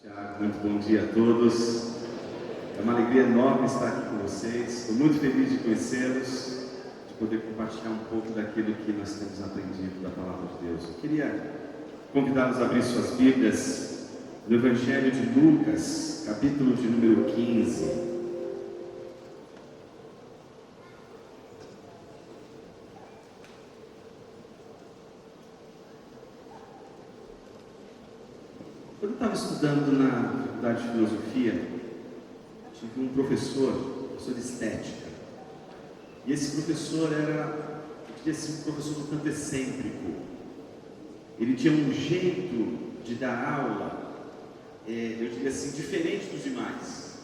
Tiago, muito bom dia a todos. É uma alegria enorme estar aqui com vocês. Estou muito feliz de conhecê-los, de poder compartilhar um pouco daquilo que nós temos aprendido da Palavra de Deus. Eu queria convidá-los a abrir suas Bíblias no Evangelho de Lucas, capítulo de número 15. Quando eu estava estudando na faculdade de filosofia, tive um professor de estética. E esse professor era, eu diria assim, um professor um tanto excêntrico. Ele tinha um jeito de dar aula, eu diria assim, diferente dos demais.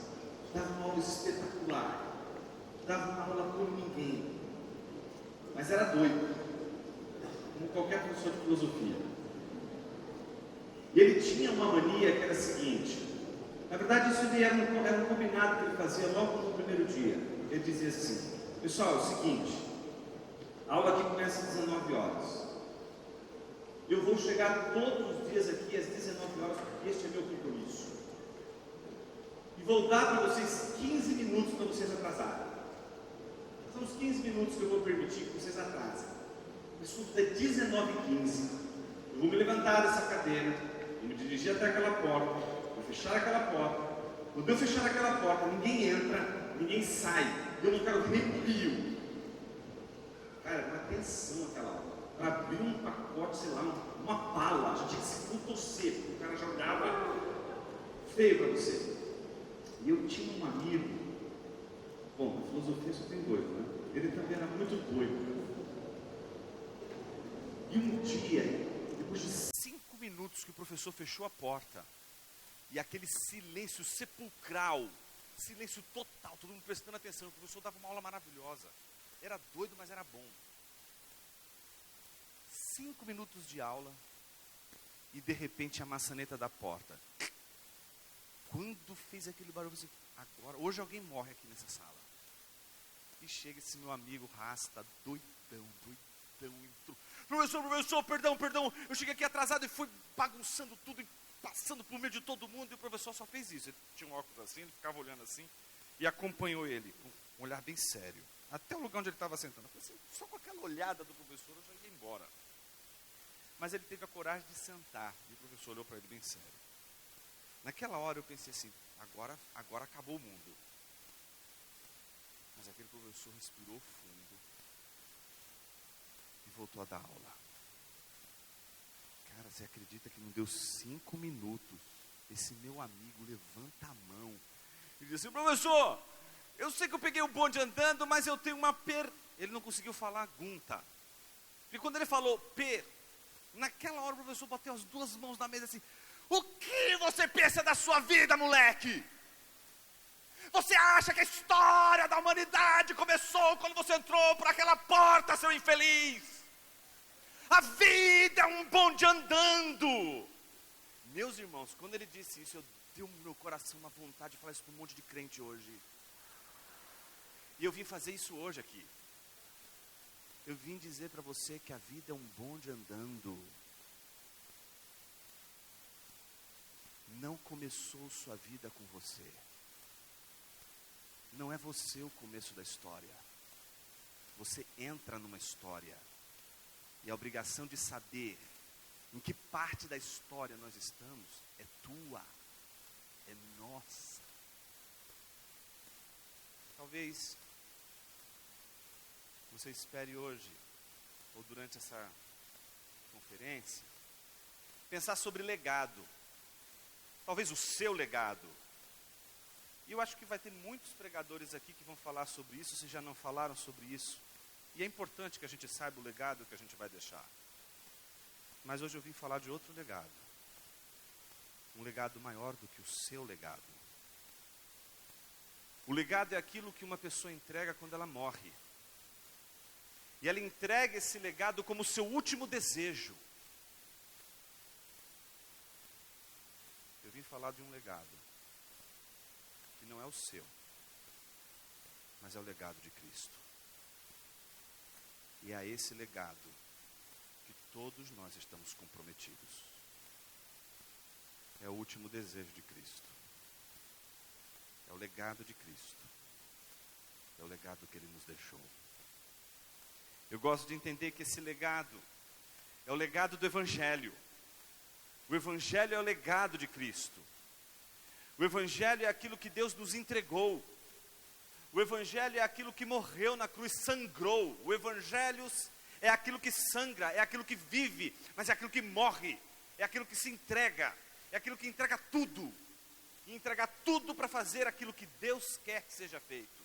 Dava uma aula espetacular, dava uma aula como ninguém. Mas era doido, como qualquer professor de filosofia. E ele tinha uma mania que era a seguinte: na verdade isso era um combinado que ele fazia logo no primeiro dia. Ele dizia assim: pessoal, é o seguinte, a aula aqui começa às 19 horas. Eu vou chegar todos os dias aqui às 19 horas, porque este é meu compromisso. E vou dar para vocês 15 minutos para vocês atrasarem. São os 15 minutos que eu vou permitir que vocês atrasem. Mas quando der 19h15, eu vou me levantar dessa cadeira, vou me dirigir até aquela porta, vou fechar aquela porta. Quando eu fechar aquela porta, ninguém entra, ninguém sai. Eu não quero ver nem pio. Cara, uma tensão aquela aula. Para abrir um pacote, sei lá, uma bala, a gente tinha que se contorcer, porque o cara já olhava feio para você. E eu tinha um amigo, bom, na filosofia só tem doido, né? Ele também era muito doido. E um dia, depois de 5 minutos que o professor fechou a porta, e aquele silêncio sepulcral, silêncio total, todo mundo prestando atenção, o professor dava uma aula maravilhosa. Era doido, mas era bom. 5 minutos de aula, e de repente a maçaneta da porta. Quando fez aquele barulho, eu disse, agora, hoje alguém morre aqui nessa sala. E chega esse meu amigo Rasta, doidão, entrou. Professor, perdão, eu cheguei aqui atrasado e fui bagunçando tudo, passando por meio de todo mundo, e o professor só fez isso. Ele tinha um óculos assim, ele ficava olhando assim, e acompanhou ele, com um olhar bem sério, até o lugar onde ele estava sentando. Eu falei assim, só com aquela olhada do professor eu já ia embora. Mas ele teve a coragem de sentar, e o professor olhou para ele bem sério. Naquela hora eu pensei assim, agora acabou o mundo. Mas aquele professor respirou fundo e voltou a dar aula. Cara, você acredita que não deu 5 minutos? Esse meu amigo levanta a mão e diz assim, professor, eu sei que eu peguei o bonde andando, mas eu tenho uma Ele não conseguiu falar gunta. E quando ele falou naquela hora o professor bateu as 2 mãos na mesa assim, o que você pensa da sua vida, moleque? Você acha que a história da humanidade começou quando você entrou por aquela porta, seu infeliz? A vida é um bonde andando. Meus irmãos, quando ele disse isso, eu deu no meu coração uma vontade de falar isso para um monte de crente hoje. E eu vim fazer isso hoje aqui. Eu vim dizer para você que a vida é um bonde andando. Não começou sua vida com você. Não é você o começo da história. Você entra numa história. E a obrigação de saber em que parte da história nós estamos é tua, é nossa. Talvez você espere hoje, ou durante essa conferência, pensar sobre legado. Talvez o seu legado. E eu acho que vai ter muitos pregadores aqui que vão falar sobre isso, se já não falaram sobre isso. E é importante que a gente saiba o legado que a gente vai deixar. Mas hoje eu vim falar de outro legado. Um legado maior do que o seu legado. O legado é aquilo que uma pessoa entrega quando ela morre. E ela entrega esse legado como seu último desejo. Eu vim falar de um legado que não é o seu, mas é o legado de Cristo. E é a esse legado que todos nós estamos comprometidos. é o último desejo de Cristo. É o legado de Cristo. É o legado que Ele nos deixou. Eu gosto de entender que esse legado é o legado do Evangelho. O Evangelho é o legado de Cristo. O Evangelho é aquilo que Deus nos entregou. O Evangelho é aquilo que morreu na cruz, sangrou. O Evangelho é aquilo que sangra, é aquilo que vive, mas é aquilo que morre. É aquilo que se entrega, é aquilo que entrega tudo. E entregar tudo para fazer aquilo que Deus quer que seja feito.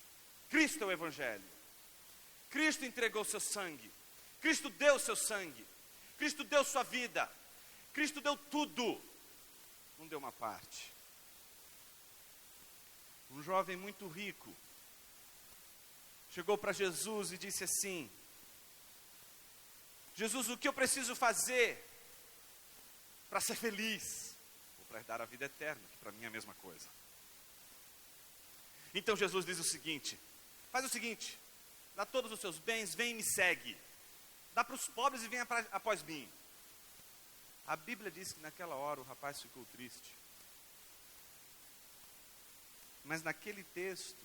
Cristo é o Evangelho. Cristo entregou seu sangue. Cristo deu seu sangue. Cristo deu sua vida. Cristo deu tudo. Não deu uma parte. Um jovem muito rico chegou para Jesus e disse assim: Jesus, o que eu preciso fazer para ser feliz? Ou para herdar a vida eterna, que para mim é a mesma coisa. Então Jesus diz o seguinte: faz o seguinte, dá todos os seus bens, vem e me segue. Dá para os pobres e venha após mim. A Bíblia diz que naquela hora o rapaz ficou triste. Mas naquele texto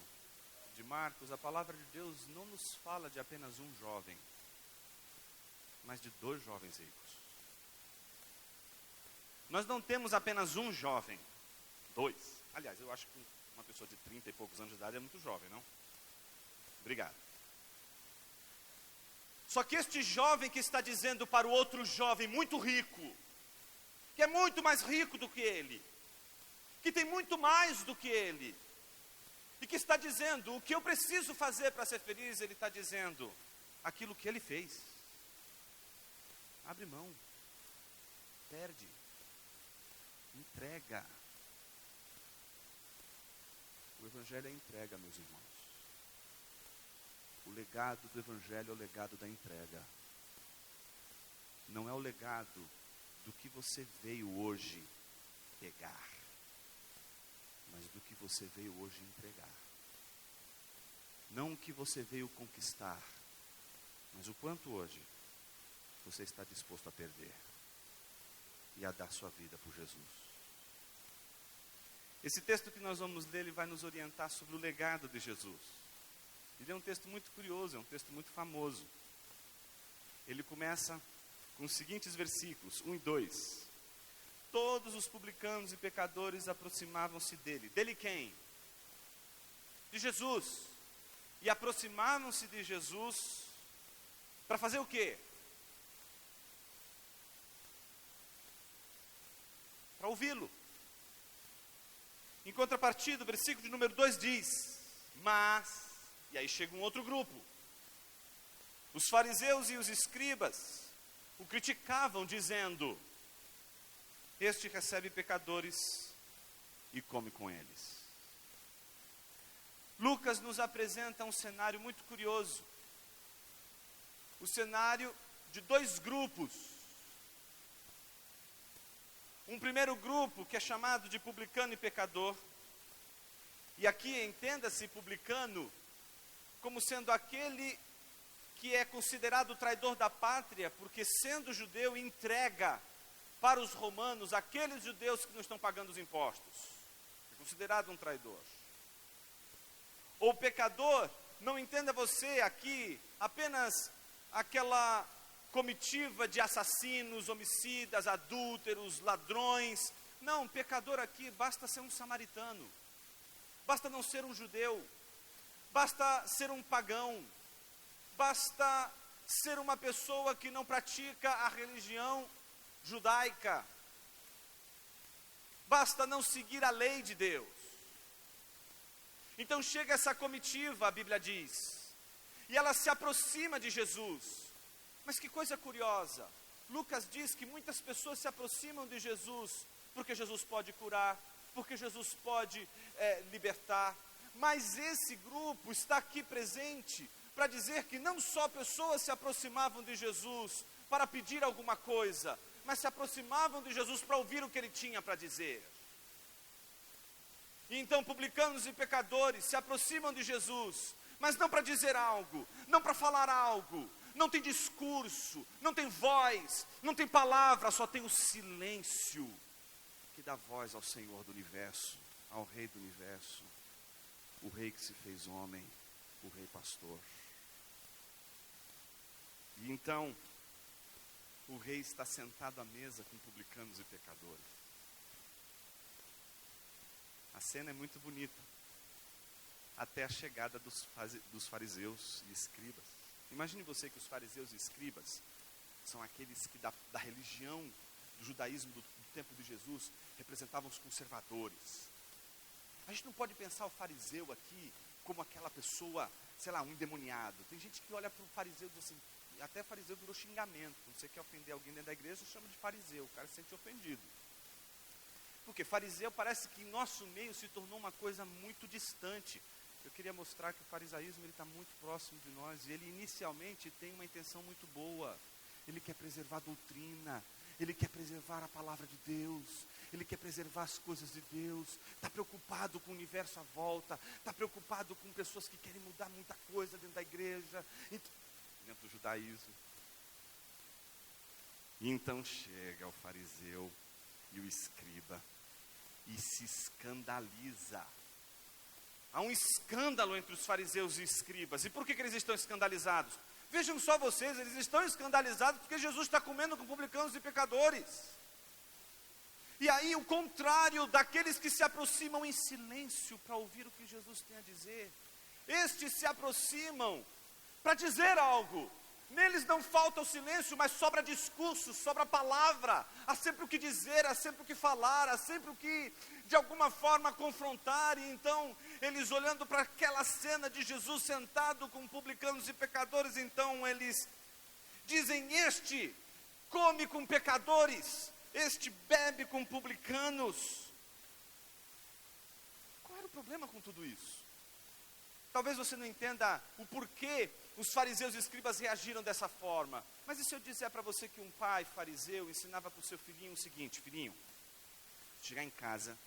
de Marcos, a palavra de Deus não nos fala de apenas um jovem, mas de 2 jovens ricos. Nós não temos apenas um jovem, 2. Aliás, eu acho que uma pessoa de 30 e poucos anos de idade é muito jovem, não? Obrigado. Só que este jovem que está dizendo para o outro jovem muito rico, que é muito mais rico do que ele, que tem muito mais do que ele, e que está dizendo, o que eu preciso fazer para ser feliz, ele está dizendo, aquilo que ele fez. Abre mão, perde, entrega. O Evangelho é entrega, meus irmãos. O legado do Evangelho é o legado da entrega. Não é o legado do que você veio hoje pegar, mas do que você veio hoje entregar. Não o que você veio conquistar, mas o quanto hoje você está disposto a perder e a dar sua vida por Jesus. Esse texto que nós vamos ler, ele vai nos orientar sobre o legado de Jesus. Ele é um texto muito curioso, é um texto muito famoso. Ele começa com os seguintes versículos, 1 e 2. Todos os publicanos e pecadores aproximavam-se dele. Dele quem? De Jesus. E aproximavam-se de Jesus para fazer o quê? Para ouvi-lo. Em contrapartida, o versículo de número 2 diz: mas, e aí chega um outro grupo. Os fariseus e os escribas o criticavam, dizendo: este recebe pecadores e come com eles. Lucas nos apresenta um cenário muito curioso. O cenário de 2 grupos. Um primeiro grupo que é chamado de publicano e pecador. E aqui entenda-se publicano como sendo aquele que é considerado o traidor da pátria, porque sendo judeu entrega para os romanos aqueles judeus que não estão pagando os impostos. É considerado um traidor. Ou pecador, não entenda você aqui apenas aquela comitiva de assassinos, homicidas, adúlteros, ladrões. Não, pecador aqui basta ser um samaritano, basta não ser um judeu, basta ser um pagão, basta ser uma pessoa que não pratica a religião judaica, basta não seguir a lei de Deus. Então chega essa comitiva, a Bíblia diz, e ela se aproxima de Jesus. Mas que coisa curiosa, Lucas diz que muitas pessoas se aproximam de Jesus, porque Jesus pode curar, porque Jesus pode libertar, mas esse grupo está aqui presente para dizer que não só pessoas se aproximavam de Jesus para pedir alguma coisa, mas se aproximavam de Jesus para ouvir o que ele tinha para dizer. E então publicanos e pecadores se aproximam de Jesus, mas não para dizer algo, não para falar algo, não tem discurso, não tem voz, não tem palavra, só tem o silêncio que dá voz ao Senhor do universo, ao Rei do universo, o Rei que se fez homem, o Rei pastor. E então, o Rei está sentado à mesa com publicanos e pecadores. A cena é muito bonita, até a chegada dos fariseus e escribas. Imagine você que os fariseus e escribas são aqueles que da religião, do judaísmo do tempo de Jesus, representavam os conservadores. A gente não pode pensar o fariseu aqui como aquela pessoa, sei lá, um endemoniado. Tem gente que olha para o fariseu e diz assim, até fariseu virou xingamento. Quando você quer ofender alguém dentro da igreja, você chama de fariseu, o cara se sente ofendido. Porque fariseu parece que em nosso meio se tornou uma coisa muito distante. Eu queria mostrar que o farisaísmo está muito próximo de nós. E ele inicialmente tem uma intenção muito boa. Ele quer preservar a doutrina. Ele quer preservar a palavra de Deus. Ele quer preservar as coisas de Deus. Está preocupado com o universo à volta. Está preocupado com pessoas que querem mudar muita coisa dentro da igreja. Dentro do judaísmo. E então chega o fariseu e o escriba. E se escandaliza. Há um escândalo entre os fariseus e escribas. E por que eles estão escandalizados? Vejam só vocês, eles estão escandalizados porque Jesus está comendo com publicanos e pecadores. E aí o contrário daqueles que se aproximam em silêncio para ouvir o que Jesus tem a dizer. Estes se aproximam para dizer algo. Neles não falta o silêncio, mas sobra discurso, sobra palavra. Há sempre o que dizer, há sempre o que falar, há sempre o que, de alguma forma, confrontar. E então, eles olhando para aquela cena de Jesus sentado com publicanos e pecadores, então eles dizem, este come com pecadores, este bebe com publicanos. Qual era o problema com tudo isso? Talvez você não entenda o porquê os fariseus e escribas reagiram dessa forma. Mas e se eu disser para você que um pai fariseu ensinava para o seu filhinho o seguinte: filhinho, chegar em casa,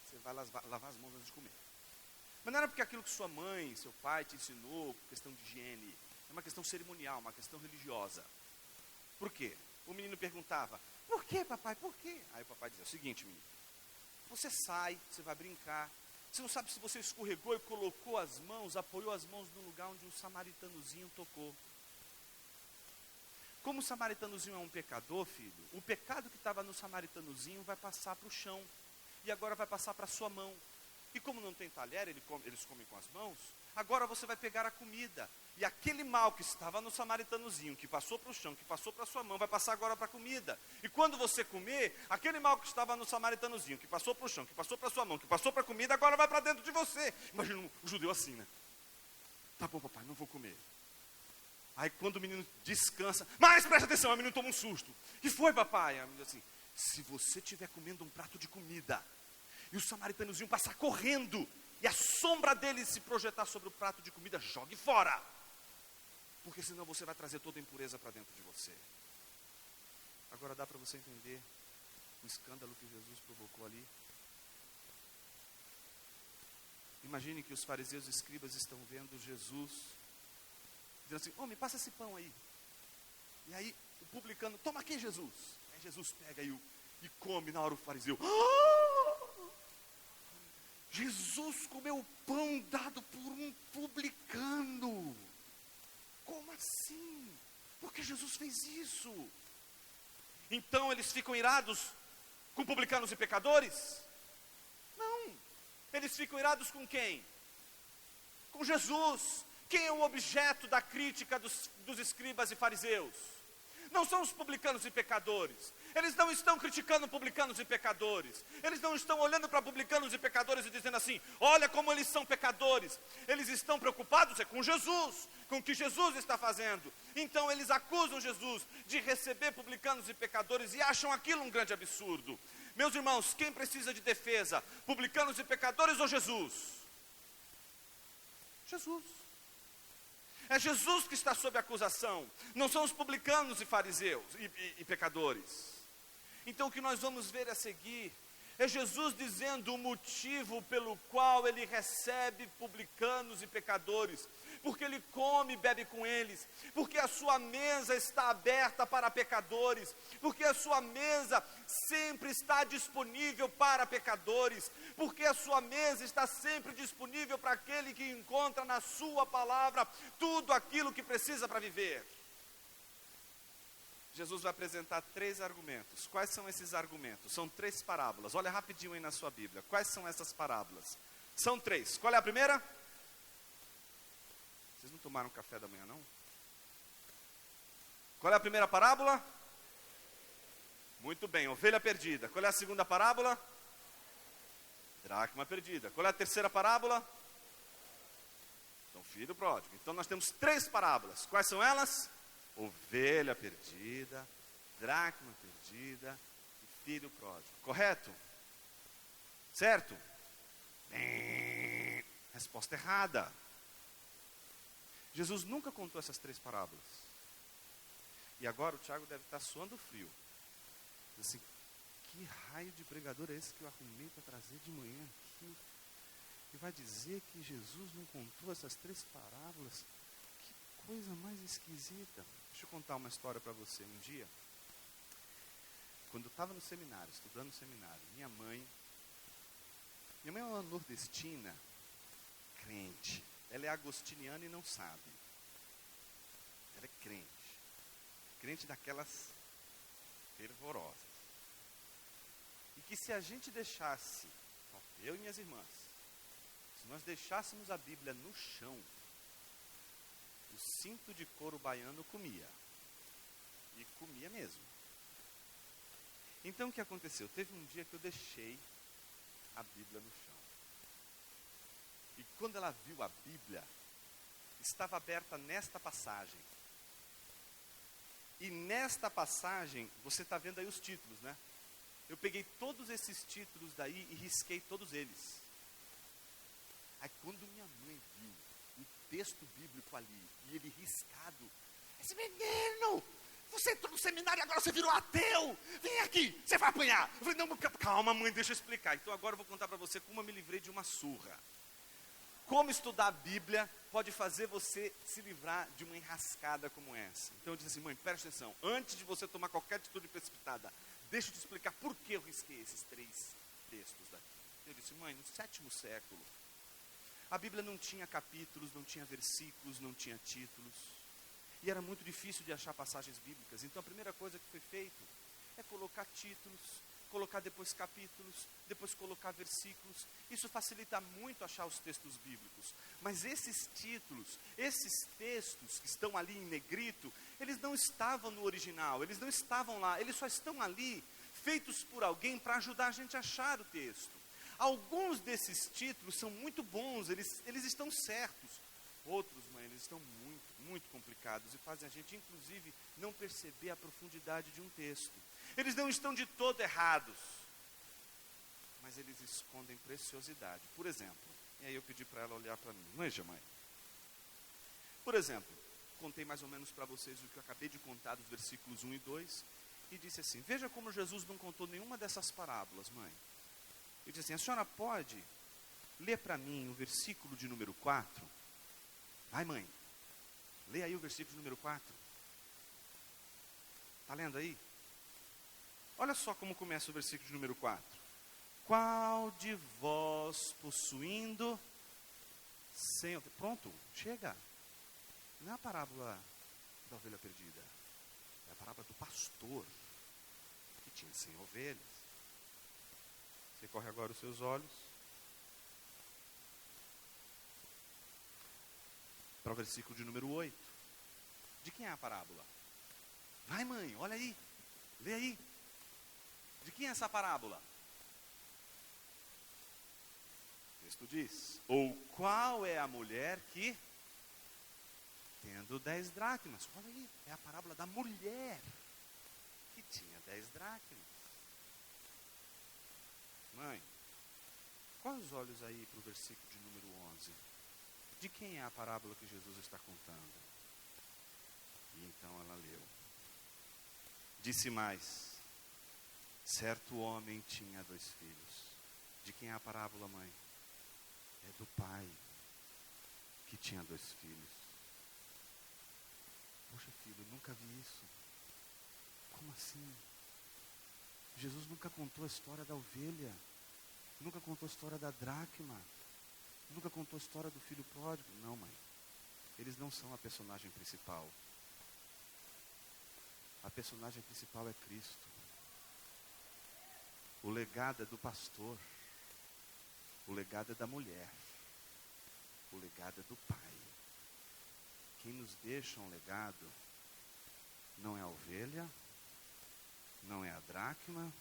você vai lavar as mãos antes de comer. Mas não era porque aquilo que sua mãe, seu pai te ensinou, questão de higiene, é uma questão cerimonial, uma questão religiosa. Por quê? O menino perguntava, por quê, papai, por quê? Aí o papai dizia, o seguinte, menino, você sai, você vai brincar, você não sabe se você escorregou e colocou as mãos, apoiou as mãos no lugar onde um samaritanozinho tocou. Como o samaritanozinho é um pecador, filho, o pecado que estava no samaritanozinho vai passar para o chão. E agora vai passar para a sua mão. E como não tem talher, eles comem com as mãos, agora você vai pegar a comida. E aquele mal que estava no samaritanozinho, que passou para o chão, que passou para a sua mão, vai passar agora para a comida. E quando você comer, aquele mal que estava no samaritanozinho, que passou para o chão, que passou para a sua mão, que passou para a comida, agora vai para dentro de você. Imagina o judeu assim, né? Tá bom, papai, não vou comer. Aí quando o menino descansa, mas presta atenção, o menino toma um susto. Que foi, papai? A menina assim, se você estiver comendo um prato de comida, e o samaritanozinho passar correndo, e a sombra dele se projetar sobre o prato de comida, jogue fora. Porque senão você vai trazer toda a impureza para dentro de você. Agora dá para você entender o escândalo que Jesus provocou ali? Imagine que os fariseus e escribas estão vendo Jesus, dizendo assim, me passa esse pão aí. E aí o publicano, toma aqui, Jesus. Aí Jesus pega e come. Na hora o fariseu, Jesus comeu o pão dado por um publicano. Como assim? Por que Jesus fez isso? Então eles ficam irados com publicanos e pecadores? Não. Eles ficam irados com quem? Com Jesus. Quem é o objeto da crítica dos escribas e fariseus? Não são os publicanos e pecadores. Eles não estão criticando publicanos e pecadores. Eles não estão olhando para publicanos e pecadores e dizendo assim, olha como eles são pecadores. Eles estão preocupados com Jesus, com o que Jesus está fazendo. Então eles acusam Jesus de receber publicanos e pecadores e acham aquilo um grande absurdo. Meus irmãos, quem precisa de defesa? Publicanos e pecadores ou Jesus? Jesus. É Jesus que está sob acusação, não são os publicanos e fariseus e pecadores. Então o que nós vamos ver a seguir é Jesus dizendo o motivo pelo qual ele recebe publicanos e pecadores. porque Ele come e bebe com eles, porque a sua mesa está aberta para pecadores, porque a sua mesa sempre está disponível para pecadores, porque a sua mesa está sempre disponível para aquele que encontra na sua palavra tudo aquilo que precisa para viver. Jesus vai apresentar 3 argumentos. Quais são esses argumentos? São 3 parábolas. Olha rapidinho aí na sua Bíblia. Quais são essas parábolas? São 3. Qual é a primeira? Vocês não tomaram café da manhã, não? Qual é a primeira parábola? Muito bem, ovelha perdida. Qual é a segunda parábola? Dracma perdida. Qual é a terceira parábola? Então, filho pródigo. Então, nós temos 3 parábolas. Quais são elas? Ovelha perdida, dracma perdida e filho pródigo. Correto? Certo? Resposta errada. Jesus nunca contou essas 3 parábolas. E agora o Tiago deve estar suando frio. Diz assim, que raio de pregador é esse que eu arrumei para trazer de manhã aqui? E vai dizer que Jesus não contou essas 3 parábolas? Que coisa mais esquisita. Deixa eu contar uma história para você. Um dia, quando eu estava no seminário, estudando no seminário, minha mãe é uma nordestina crente. Ela é agostiniana e não sabe. Ela é crente. Crente daquelas fervorosas. E que se a gente deixasse, eu e minhas irmãs, se nós deixássemos a Bíblia no chão, o cinto de couro baiano comia. E comia mesmo. Então o que aconteceu? Teve um dia que eu deixei a Bíblia no chão. E quando ela viu a Bíblia, estava aberta nesta passagem. E nesta passagem, você está vendo aí os títulos, né? Eu peguei todos esses títulos daí e risquei todos eles. Aí quando minha mãe viu o texto bíblico ali, e ele riscado, esse menino, você entrou no seminário e agora você virou ateu, vem aqui, você vai apanhar. Eu falei, não, calma mãe, deixa eu explicar. Então agora eu vou contar para você como eu me livrei de uma surra. Como estudar a Bíblia pode fazer você se livrar de uma enrascada como essa. Então eu disse assim, mãe, presta atenção, antes de você tomar qualquer atitude precipitada, deixa eu te explicar por que eu risquei esses 3 textos daqui. Eu disse, mãe, no 7º século, a Bíblia não tinha capítulos, não tinha versículos, não tinha títulos. E era muito difícil de achar passagens bíblicas. Então a primeira coisa que foi feito é colocar títulos, colocar depois capítulos, depois colocar versículos. Isso facilita muito achar os textos bíblicos. Mas esses títulos, esses textos que estão ali em negrito, eles não estavam no original, eles não estavam lá, eles só estão ali, feitos por alguém para ajudar a gente a achar o texto. Alguns desses títulos são muito bons, eles estão certos. Outros, mãe, eles estão muito complicados e fazem a gente, inclusive, não perceber a profundidade de um texto. Eles não estão de todo errados, mas eles escondem preciosidade. Por exemplo, e aí eu pedi para ela olhar para mim. Veja, mãe. Por exemplo, contei mais ou menos para vocês o que eu acabei de contar dos versículos 1 e 2, e disse assim, veja como Jesus não contou nenhuma dessas parábolas, mãe. Ele disse assim, a senhora pode ler para mim o versículo de número 4? Vai, mãe, lê aí o versículo de número 4. Está lendo aí? Olha só como começa o versículo de número 4. Qual de vós possuindo sem... Pronto, chega. Não é a parábola da ovelha perdida. É a parábola do pastor que tinha 100 ovelhas. Você corre agora os seus olhos para o versículo de número 8. De quem é a parábola? Vai, mãe, olha aí. Lê aí. De quem é essa parábola? O texto diz, ou qual é a mulher que, tendo 10 dracmas, olha aí, é a parábola da mulher que tinha 10 dracmas. Mãe, quais os olhos aí para o versículo de número 11? De quem é a parábola que Jesus está contando? E então ela leu. Disse mais, certo homem tinha 2 filhos. De quem é a parábola, mãe? É do pai, que que tinha 2 filhos. Poxa, filho, eu nunca vi isso. Como assim? Jesus nunca contou a história da ovelha, nunca contou a história da dracma, nunca contou a história do filho pródigo. Não, mãe, eles não são a personagem principal. A personagem principal é Cristo. O legado é do pastor, o legado é da mulher, o legado é do pai. Quem nos deixa um legado não é a ovelha, não é a dracma,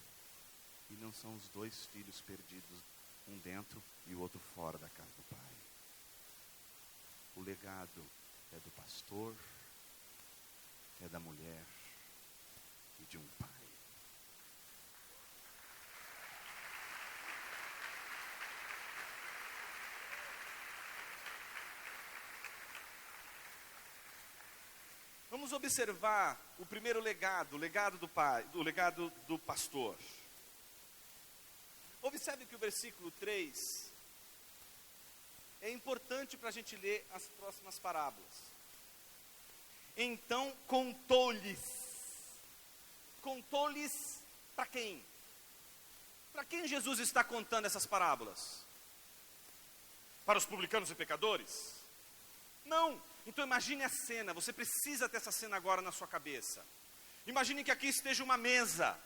e não são os 2 filhos perdidos, um dentro e o outro fora da casa do pai. O legado é do pastor, é da mulher e de um pai. Vamos observar o primeiro legado, o legado do pai, o legado do pastor. Observe que o versículo 3 é importante para a gente ler as próximas parábolas. Então contou-lhes. Contou-lhes para quem? Para quem Jesus está contando essas parábolas? Para os publicanos e pecadores? Não. Então imagine a cena, você precisa ter essa cena agora na sua cabeça. Imagine que aqui esteja uma mesa.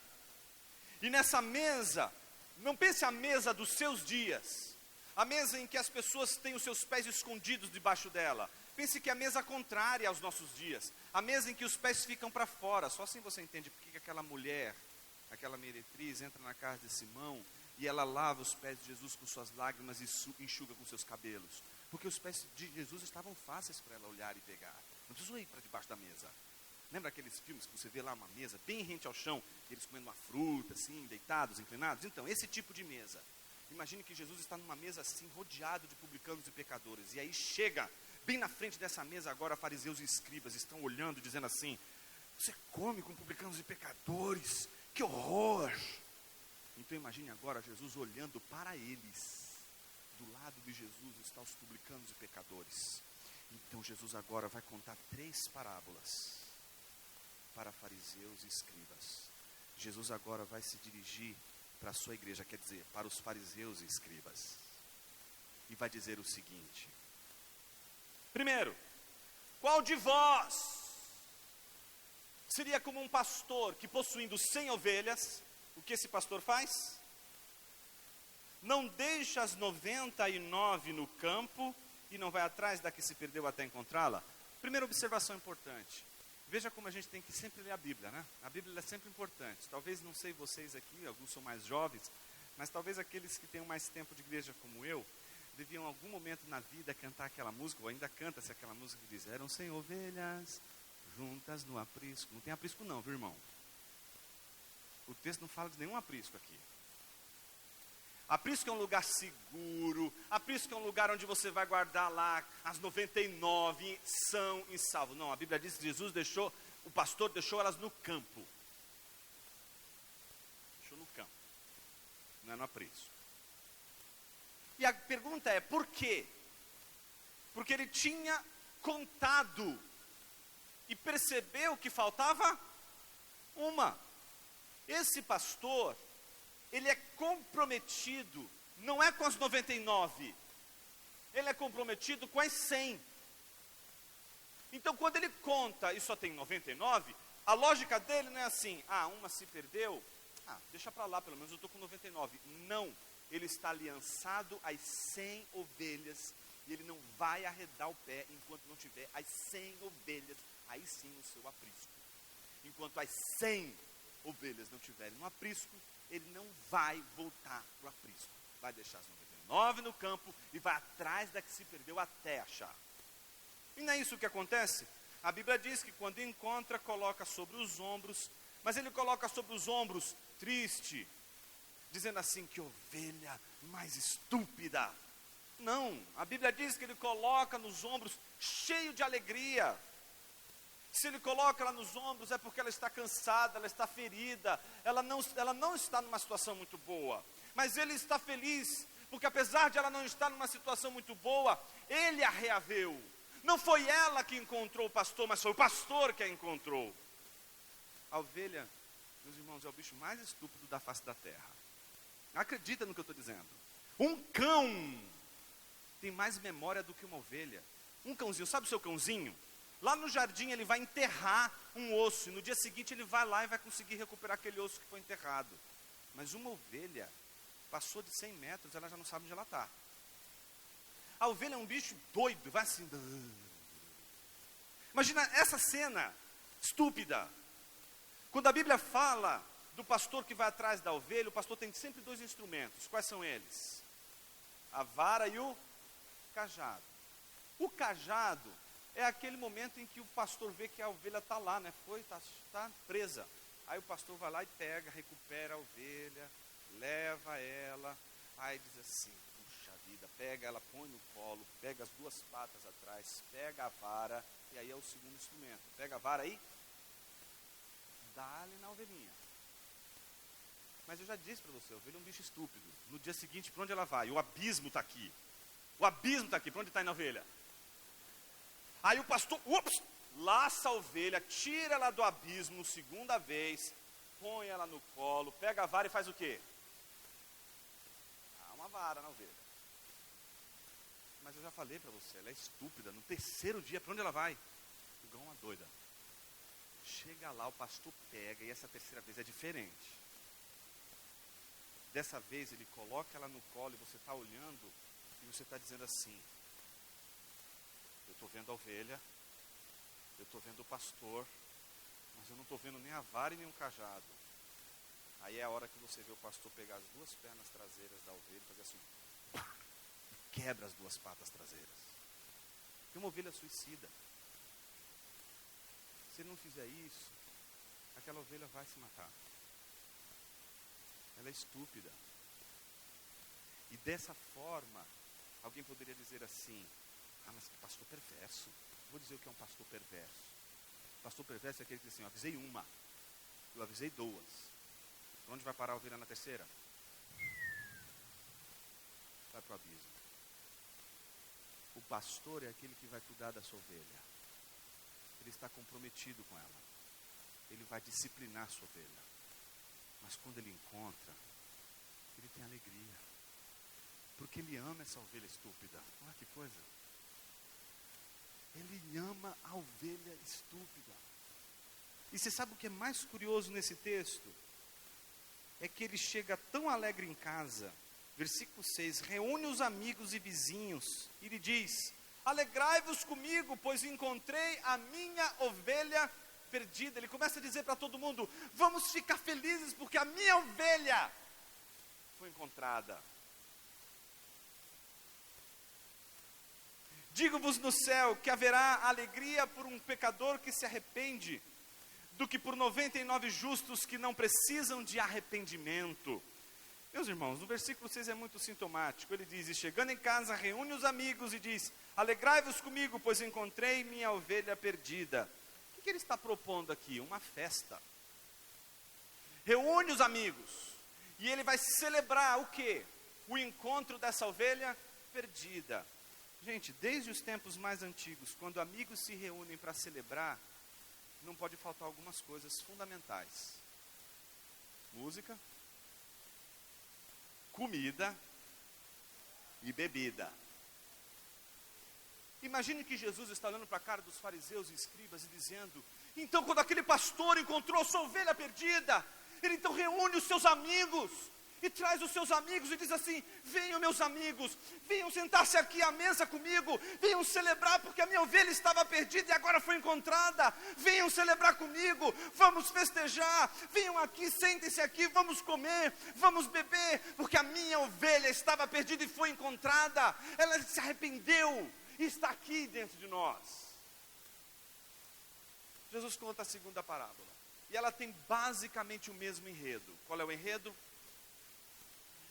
E nessa mesa, não pense a mesa dos seus dias. A mesa em que as pessoas têm os seus pés escondidos debaixo dela. Pense que é a mesa contrária aos nossos dias. A mesa em que os pés ficam para fora. Só assim você entende por que aquela mulher, aquela meretriz, entra na casa de Simão e ela lava os pés de Jesus com suas lágrimas e enxuga com seus cabelos. Porque os pés de Jesus estavam fáceis para ela olhar e pegar. Não precisou ir para debaixo da mesa. Lembra aqueles filmes que você vê lá uma mesa bem rente ao chão, eles comendo uma fruta, assim, deitados, inclinados? Então, esse tipo de mesa. Imagine que Jesus está numa mesa assim, rodeado de publicanos e pecadores. E aí chega, bem na frente dessa mesa agora, fariseus e escribas estão olhando, dizendo assim: você come com publicanos e pecadores? Que horror! Então imagine agora Jesus olhando para eles. Do lado de Jesus estão os publicanos e pecadores. Então Jesus agora vai contar 3 parábolas para fariseus e escribas. Jesus agora vai se dirigir para a sua igreja, quer dizer, para os fariseus e escribas. E vai dizer o seguinte: primeiro, qual de vós seria como um pastor que, possuindo 100 ovelhas, o que esse pastor faz? Não deixa as 99 no campo e não vai atrás da que se perdeu até encontrá-la? Primeira observação importante. Veja como a gente tem que sempre ler a Bíblia, né? A Bíblia é sempre importante. Talvez, não sei vocês aqui, alguns são mais jovens, mas talvez aqueles que tenham mais tempo de igreja como eu, deviam em algum momento na vida cantar aquela música, ou ainda canta-se aquela música que diz: eram 100 ovelhas juntas no aprisco. Não tem aprisco não, viu, irmão? O texto não fala de nenhum aprisco aqui. Aprisco é um lugar seguro, aprisco é um lugar onde você vai guardar lá as 99 são e salvo. Não, a Bíblia diz que Jesus deixou, o pastor deixou elas no campo. Deixou no campo, não é no aprisco. E a pergunta é, por quê? Porque ele tinha contado e percebeu que faltava uma. Esse pastor, ele é comprometido, não é com as 99, ele é comprometido com as 100. Então quando ele conta e só tem 99, a lógica dele não é assim: uma se perdeu, deixa para lá, pelo menos eu estou com 99. Não, ele está aliançado às 100 ovelhas, e ele não vai arredar o pé enquanto não tiver as 100 ovelhas, aí sim no seu aprisco. Enquanto as 100 ovelhas não tiverem no aprisco, ele não vai voltar para o aprisco. Vai deixar as 99 no campo e vai atrás da que se perdeu até achar. E não é isso que acontece? A Bíblia diz que quando encontra, coloca sobre os ombros, mas ele coloca sobre os ombros triste, dizendo assim: que ovelha mais estúpida. Não, a Bíblia diz que ele coloca nos ombros cheio de alegria. Se ele coloca ela nos ombros é porque ela está cansada, ela está ferida, ela não está numa situação muito boa. Mas ele está feliz, Porque apesar de ela não estar numa situação muito boa, ele a reaveu. Não foi ela que encontrou o pastor, mas foi o pastor que a encontrou. A ovelha, meus irmãos, é o bicho mais estúpido da face da terra. Acredita no que eu estou dizendo. Um cão tem mais memória do que uma ovelha. Um cãozinho, sabe o seu cãozinho? Lá no jardim ele vai enterrar um osso, e no dia seguinte ele vai lá e vai conseguir recuperar aquele osso que foi enterrado. Mas uma ovelha, passou de 100 metros, ela já não sabe onde ela está. A ovelha é um bicho doido, vai assim. Imagina essa cena estúpida. Quando a Bíblia fala do pastor que vai atrás da ovelha, o pastor tem sempre 2 instrumentos. Quais são eles? A vara e o cajado. O cajado é aquele momento em que o pastor vê que a ovelha está lá, né? Está presa. Aí o pastor vai lá e pega, recupera a ovelha, leva ela, aí diz assim, puxa vida, pega ela, põe no colo, pega as 2 patas atrás, pega a vara, e aí é o segundo instrumento. Pega a vara aí, dá-lhe na ovelhinha. Mas eu já disse para você, a ovelha é um bicho estúpido. No dia seguinte, para onde ela vai? O abismo está aqui. O abismo está aqui, para onde está indo a ovelha? Aí o pastor, laça a ovelha, tira ela do abismo, segunda vez, põe ela no colo, pega a vara e faz o quê? Dá uma vara na ovelha. Mas eu já falei para você, ela é estúpida. No 3º dia, para onde ela vai? Igual uma doida. Chega lá, o pastor pega, e essa 3ª vez é diferente. Dessa vez ele coloca ela no colo e você está olhando e você está dizendo assim, eu estou vendo a ovelha, eu estou vendo o pastor, mas eu não estou vendo nem a vara e nem o cajado. Aí é a hora que você vê o pastor pegar as 2 pernas traseiras da ovelha e fazer assim, quebra as 2 patas traseiras. Tem uma ovelha suicida. Se ele não fizer isso, aquela ovelha vai se matar. Ela é estúpida. E dessa forma, alguém poderia dizer assim, mas que pastor perverso. Vou dizer o que é um pastor perverso. Pastor perverso é aquele que diz assim, eu avisei uma, eu avisei 2. Para onde vai parar a ovelha na 3ª? Vai para o abismo. O pastor é aquele que vai cuidar da sua ovelha. Ele está comprometido com ela. Ele vai disciplinar a sua ovelha. Mas quando ele encontra, ele tem alegria. Porque ele ama essa ovelha estúpida. Olha que coisa. Ele ama a ovelha estúpida. E você sabe o que é mais curioso nesse texto? É que ele chega tão alegre em casa, versículo 6, reúne os amigos e vizinhos, e lhe diz, alegrai-vos comigo, pois encontrei a minha ovelha perdida. Ele começa a dizer para todo mundo, vamos ficar felizes, porque a minha ovelha foi encontrada. Digo-vos no céu que haverá alegria por um pecador que se arrepende, do que por 99 justos que não precisam de arrependimento. Meus irmãos, no versículo 6 é muito sintomático. Ele diz, e chegando em casa, reúne os amigos e diz, alegrai-vos comigo, pois encontrei minha ovelha perdida. O que ele está propondo aqui? Uma festa. Reúne os amigos, e ele vai celebrar o quê? O encontro dessa ovelha perdida. Gente, desde os tempos mais antigos, quando amigos se reúnem para celebrar, não pode faltar algumas coisas fundamentais. Música, comida e bebida. Imagine que Jesus está olhando para a cara dos fariseus e escribas e dizendo, então quando aquele pastor encontrou sua ovelha perdida, ele então reúne os seus amigos, e traz os seus amigos e diz assim, venham meus amigos, venham sentar-se aqui à mesa comigo, venham celebrar porque a minha ovelha estava perdida e agora foi encontrada, venham celebrar comigo, vamos festejar, venham aqui, sentem-se aqui, vamos comer, vamos beber, porque a minha ovelha estava perdida e foi encontrada, ela se arrependeu e está aqui dentro de nós. Jesus conta a segunda parábola, e ela tem basicamente o mesmo enredo. Qual é o enredo?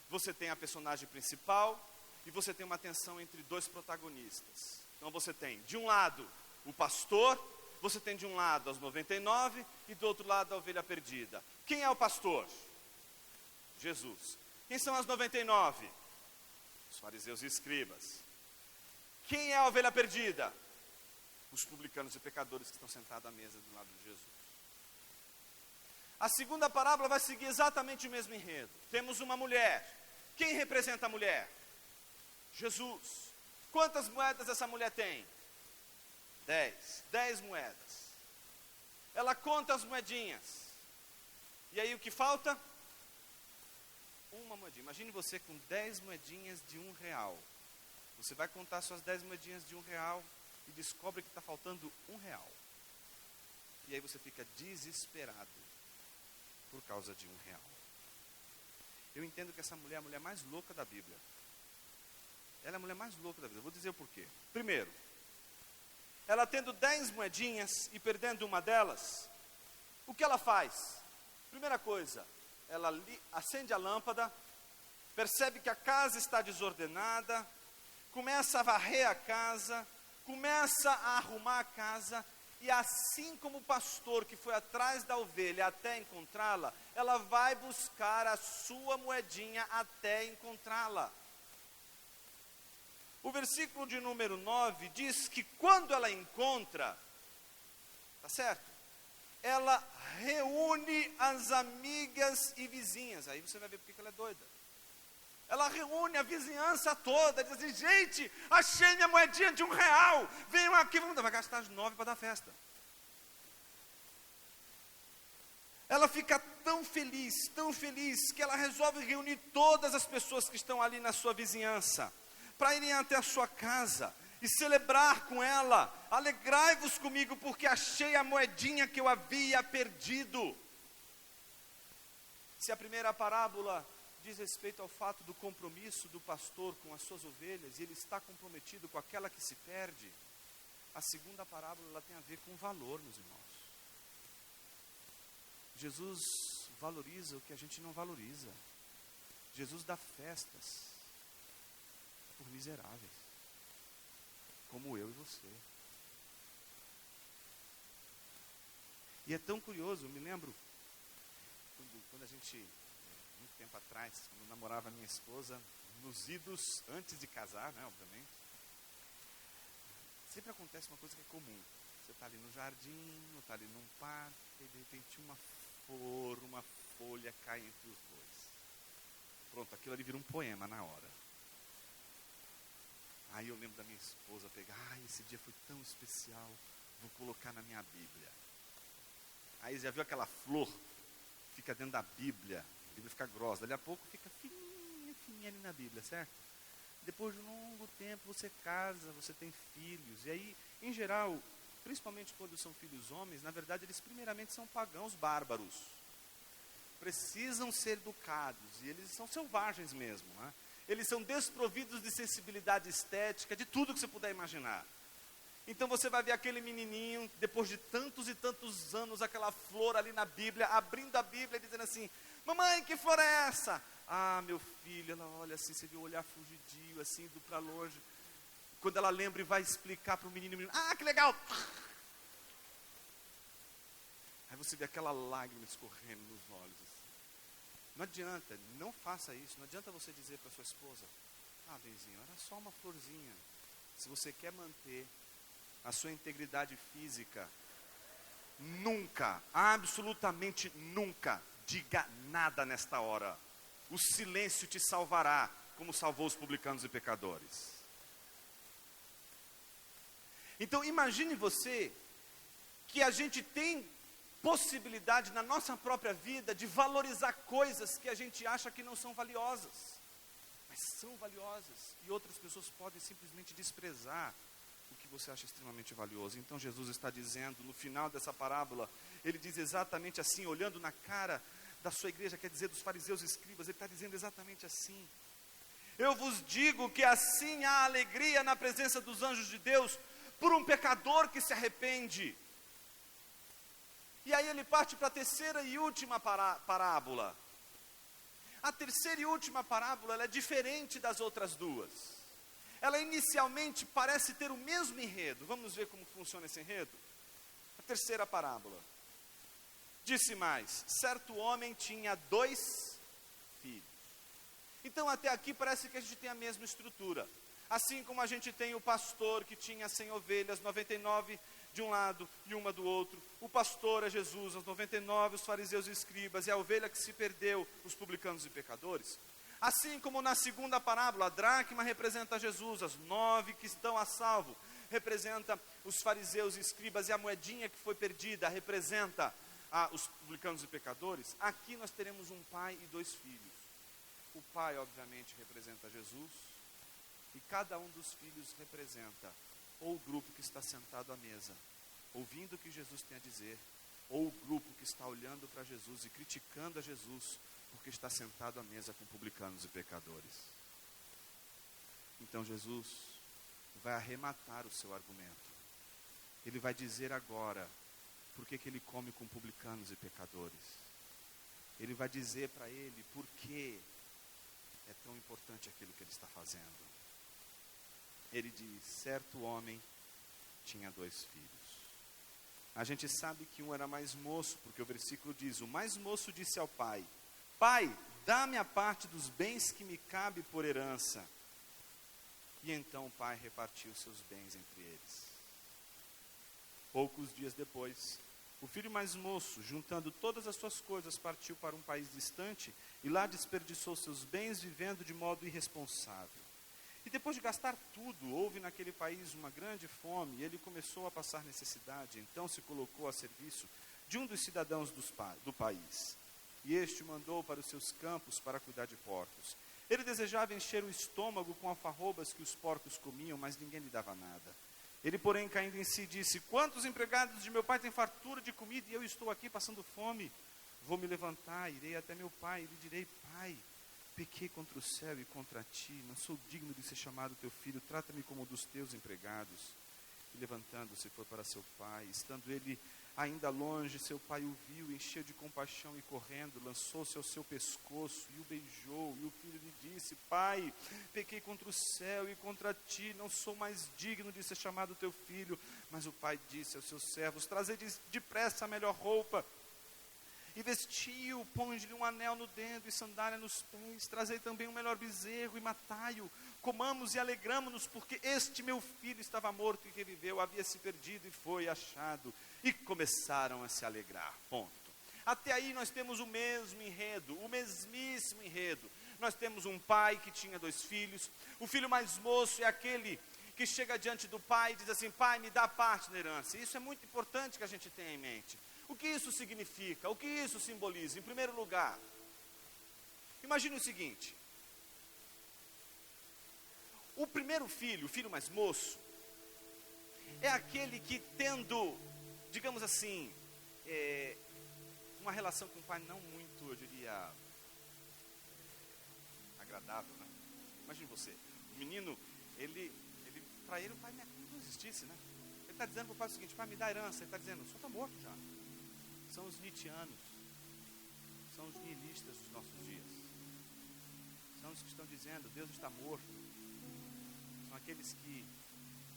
Você tem a personagem principal e você tem uma tensão entre 2 protagonistas. Então você tem, de um lado, o pastor, você tem de um lado as 99 e do outro lado a ovelha perdida. Quem é o pastor? Jesus. Quem são as 99? Os fariseus e escribas. Quem é a ovelha perdida? Os publicanos e pecadores que estão sentados à mesa do lado de Jesus. A segunda parábola vai seguir exatamente o mesmo enredo. Temos uma mulher. Quem representa a mulher? Jesus. Quantas moedas essa mulher tem? 10 moedas. Ela conta as moedinhas. E aí o que falta? Uma moedinha. Imagine você com 10 moedinhas de R$1. Você vai contar suas 10 moedinhas de R$1 e descobre que está faltando R$1. E aí você fica desesperado por causa de R$1. Eu entendo que essa mulher é a mulher mais louca da Bíblia. Ela é a mulher mais louca da Bíblia. Eu vou dizer o porquê. Primeiro, ela tendo 10 moedinhas e perdendo uma delas, o que ela faz? Primeira coisa, ela acende a lâmpada, percebe que a casa está desordenada, começa a varrer a casa, começa a arrumar a casa, e assim como o pastor que foi atrás da ovelha até encontrá-la, ela vai buscar a sua moedinha até encontrá-la. O versículo de número 9 diz que quando ela encontra, tá certo? Ela reúne as amigas e vizinhas. Aí você vai ver porque ela é doida. Ela reúne a vizinhança toda, diz assim: gente, achei minha moedinha de R$1, venham aqui, vai gastar as 9 para dar festa. Ela fica tão feliz, que ela resolve reunir todas as pessoas que estão ali na sua vizinhança, para irem até a sua casa e celebrar com ela. Alegrai-vos comigo, porque achei a moedinha que eu havia perdido. Se a primeira parábola diz respeito ao fato do compromisso do pastor com as suas ovelhas, e ele está comprometido com aquela que se perde, a segunda parábola ela tem a ver com valor, meus irmãos. Jesus valoriza o que a gente não valoriza. Jesus dá festas por miseráveis, como eu e você. E é tão curioso, eu me lembro, quando a gente, muito tempo atrás, quando eu namorava minha esposa, nos idos antes de casar, né, obviamente, sempre acontece uma coisa que é comum. Você está ali no jardim, ou está ali num parque, e de repente uma folha cai entre os dois. Pronto, aquilo ali vira um poema na hora. Aí eu lembro da minha esposa pegar: esse dia foi tão especial, vou colocar na minha Bíblia. Aí já viu aquela flor, fica dentro da Bíblia, a Bíblia fica grossa, dali a pouco fica fininha ali na Bíblia, certo? Depois de um longo tempo você casa, você tem filhos, e aí, em geral, principalmente quando são filhos homens, na verdade eles primeiramente são pagãos bárbaros, precisam ser educados, e eles são selvagens mesmo, né? Eles são desprovidos de sensibilidade estética, de tudo que você puder imaginar. Então você vai ver aquele menininho, depois de tantos e tantos anos, aquela flor ali na Bíblia, abrindo a Bíblia e dizendo assim: mamãe, que flor é essa? Ah, meu filho, ela olha assim, você vê o olhar fugidio, assim, indo para longe. Quando ela lembra e vai explicar para o menino, ah, que legal! Aí você vê aquela lágrima escorrendo nos olhos. Assim. Não adianta, não faça isso. Não adianta você dizer para sua esposa: ah, benzinho, era só uma florzinha. Se você quer manter a sua integridade física, nunca, absolutamente nunca, diga nada nesta hora. O silêncio te salvará, como salvou os publicanos e pecadores. Então imagine você que a gente tem possibilidade na nossa própria vida de valorizar coisas que a gente acha que não são valiosas, mas são valiosas, e outras pessoas podem simplesmente desprezar o que você acha extremamente valioso. Então Jesus está dizendo, no final dessa parábola, ele diz exatamente assim, olhando na cara da sua igreja, quer dizer, dos fariseus e escribas, ele está dizendo exatamente assim: eu vos digo que assim há alegria na presença dos anjos de Deus por um pecador que se arrepende. E aí ele parte para a terceira e última parábola. A terceira e última parábola, ela é diferente das outras duas. Ela inicialmente parece ter o mesmo enredo. Vamos ver como funciona esse enredo? A terceira parábola. Disse mais: certo homem tinha 2 filhos. Então até aqui parece que a gente tem a mesma estrutura. Assim como a gente tem o pastor que tinha 100 ovelhas, 99 de um lado e uma do outro. O pastor é Jesus, as 99 os fariseus e escribas, e a ovelha que se perdeu, os publicanos e pecadores. Assim como na segunda parábola, a dracma representa Jesus, as 9 que estão a salvo, representa os fariseus e escribas, e a moedinha que foi perdida representa os publicanos e pecadores. Aqui nós teremos um pai e 2 filhos. O pai, obviamente, representa Jesus, e cada um dos filhos representa ou o grupo que está sentado à mesa, ouvindo o que Jesus tem a dizer, ou o grupo que está olhando para Jesus e criticando a Jesus, porque está sentado à mesa com publicanos e pecadores. Então Jesus vai arrematar o seu argumento. Ele vai dizer agora por que ele come com publicanos e pecadores. Ele vai dizer para ele por que é tão importante aquilo que ele está fazendo. Ele diz: certo homem tinha 2 filhos. A gente sabe que um era mais moço, porque o versículo diz: o mais moço disse ao pai: pai, dá-me a parte dos bens que me cabe por herança. E então o pai repartiu seus bens entre eles. Poucos dias depois, o filho mais moço, juntando todas as suas coisas, partiu para um país distante e lá desperdiçou seus bens vivendo de modo irresponsável. E depois de gastar tudo, houve naquele país uma grande fome e ele começou a passar necessidade. Então se colocou a serviço de um dos cidadãos do país. E este o mandou para os seus campos para cuidar de porcos. Ele desejava encher o estômago com alfarrobas que os porcos comiam, mas ninguém lhe dava nada. Ele, porém, caindo em si, disse: quantos empregados de meu pai têm fartura de comida e eu estou aqui passando fome? Vou me levantar, irei até meu pai e lhe direi: pai, pequei contra o céu e contra ti, não sou digno de ser chamado teu filho, trata-me como um dos teus empregados. E levantando-se foi para seu pai. Estando ele ainda longe, seu pai o viu, encheu de compaixão e correndo, lançou-se ao seu pescoço e o beijou. E o filho lhe disse: pai, pequei contra o céu e contra ti, não sou mais digno de ser chamado teu filho. Mas o pai disse aos seus servos: trazei depressa a melhor roupa e vestiu, põe-lhe um anel no dedo e sandália nos pés, trazei também um melhor bezerro e matai-o, comamos e alegramo-nos, porque este meu filho estava morto e reviveu, havia se perdido e foi achado. E começaram a se alegrar, ponto. Até aí nós temos o mesmo enredo, o mesmíssimo enredo. Nós temos um pai que tinha 2 filhos, o filho mais moço é aquele que chega diante do pai e diz assim: pai, me dá parte da herança. Isso é muito importante que a gente tenha em mente. O que isso significa? O que isso simboliza? Em primeiro lugar, imagine o seguinte: o primeiro filho, o filho mais moço, é aquele que, tendo, digamos assim, uma relação com o pai não muito, eu diria, agradável, né? Imagine você, o menino, para ele o pai não existisse, né? Ele está dizendo para o pai o seguinte: pai, me dá herança. Ele está dizendo: o senhor está morto já. São os nietzschianos, são os nihilistas dos nossos dias, são os que estão dizendo: Deus está morto. São aqueles que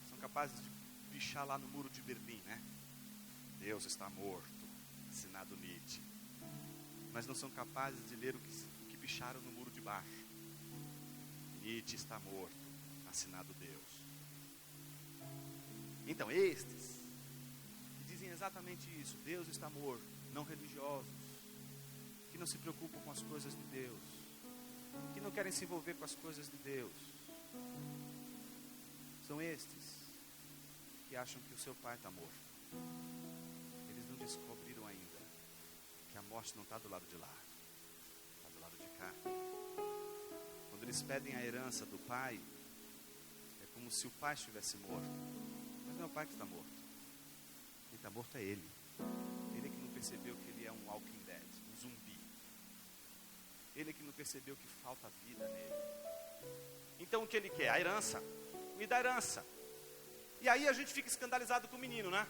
são capazes de pichar lá no muro de Berlim, né? Deus está morto, assinado Nietzsche. Mas não são capazes de ler o que picharam no muro de baixo. Nietzsche está morto, assinado Deus. Então estes dizem exatamente isso: Deus está morto, não religiosos, que não se preocupam com as coisas de Deus, que não querem se envolver com as coisas de Deus. São estes que acham que o seu pai está morto. Eles não descobriram ainda que a morte não está do lado de lá, está do lado de cá. Quando eles pedem a herança do pai, é como se o pai estivesse morto. Mas não é o pai que está morto. Quem está morto é ele. Ele é que não percebeu que ele é um walking dead, um zumbi. Ele é que não percebeu que falta vida nele. Então o que ele quer? A herança. Me dá herança. E aí a gente fica escandalizado com o menino, né?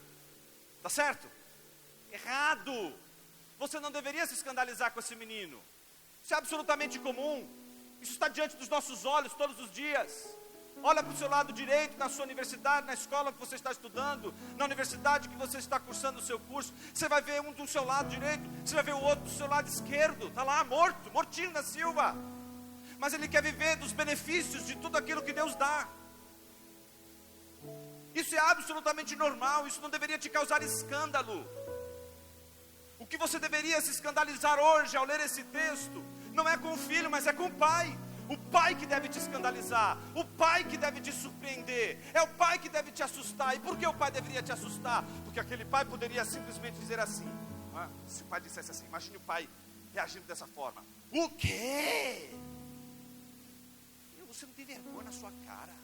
Tá certo? Errado. Você não deveria se escandalizar com esse menino. Isso é absolutamente comum. Isso está diante dos nossos olhos todos os dias. Olha para o seu lado direito, na sua universidade, na escola que você está estudando, na universidade que você está cursando o seu curso. Você vai ver um do seu lado direito, você vai ver o outro do seu lado esquerdo. Está lá morto, mortinho da Silva. mas ele quer viver dos benefícios de tudo aquilo que Deus dá. Isso é absolutamente normal, isso não deveria te causar escândalo. O que você deveria se escandalizar hoje ao ler esse texto, não é com o filho, mas é com o pai. O pai que deve te escandalizar, o pai que deve te surpreender, é o pai que deve te assustar. E por que o pai deveria te assustar? Porque aquele pai poderia simplesmente dizer assim, se o pai dissesse assim, imagine o pai reagindo dessa forma: o quê? Você não tem vergonha na sua cara?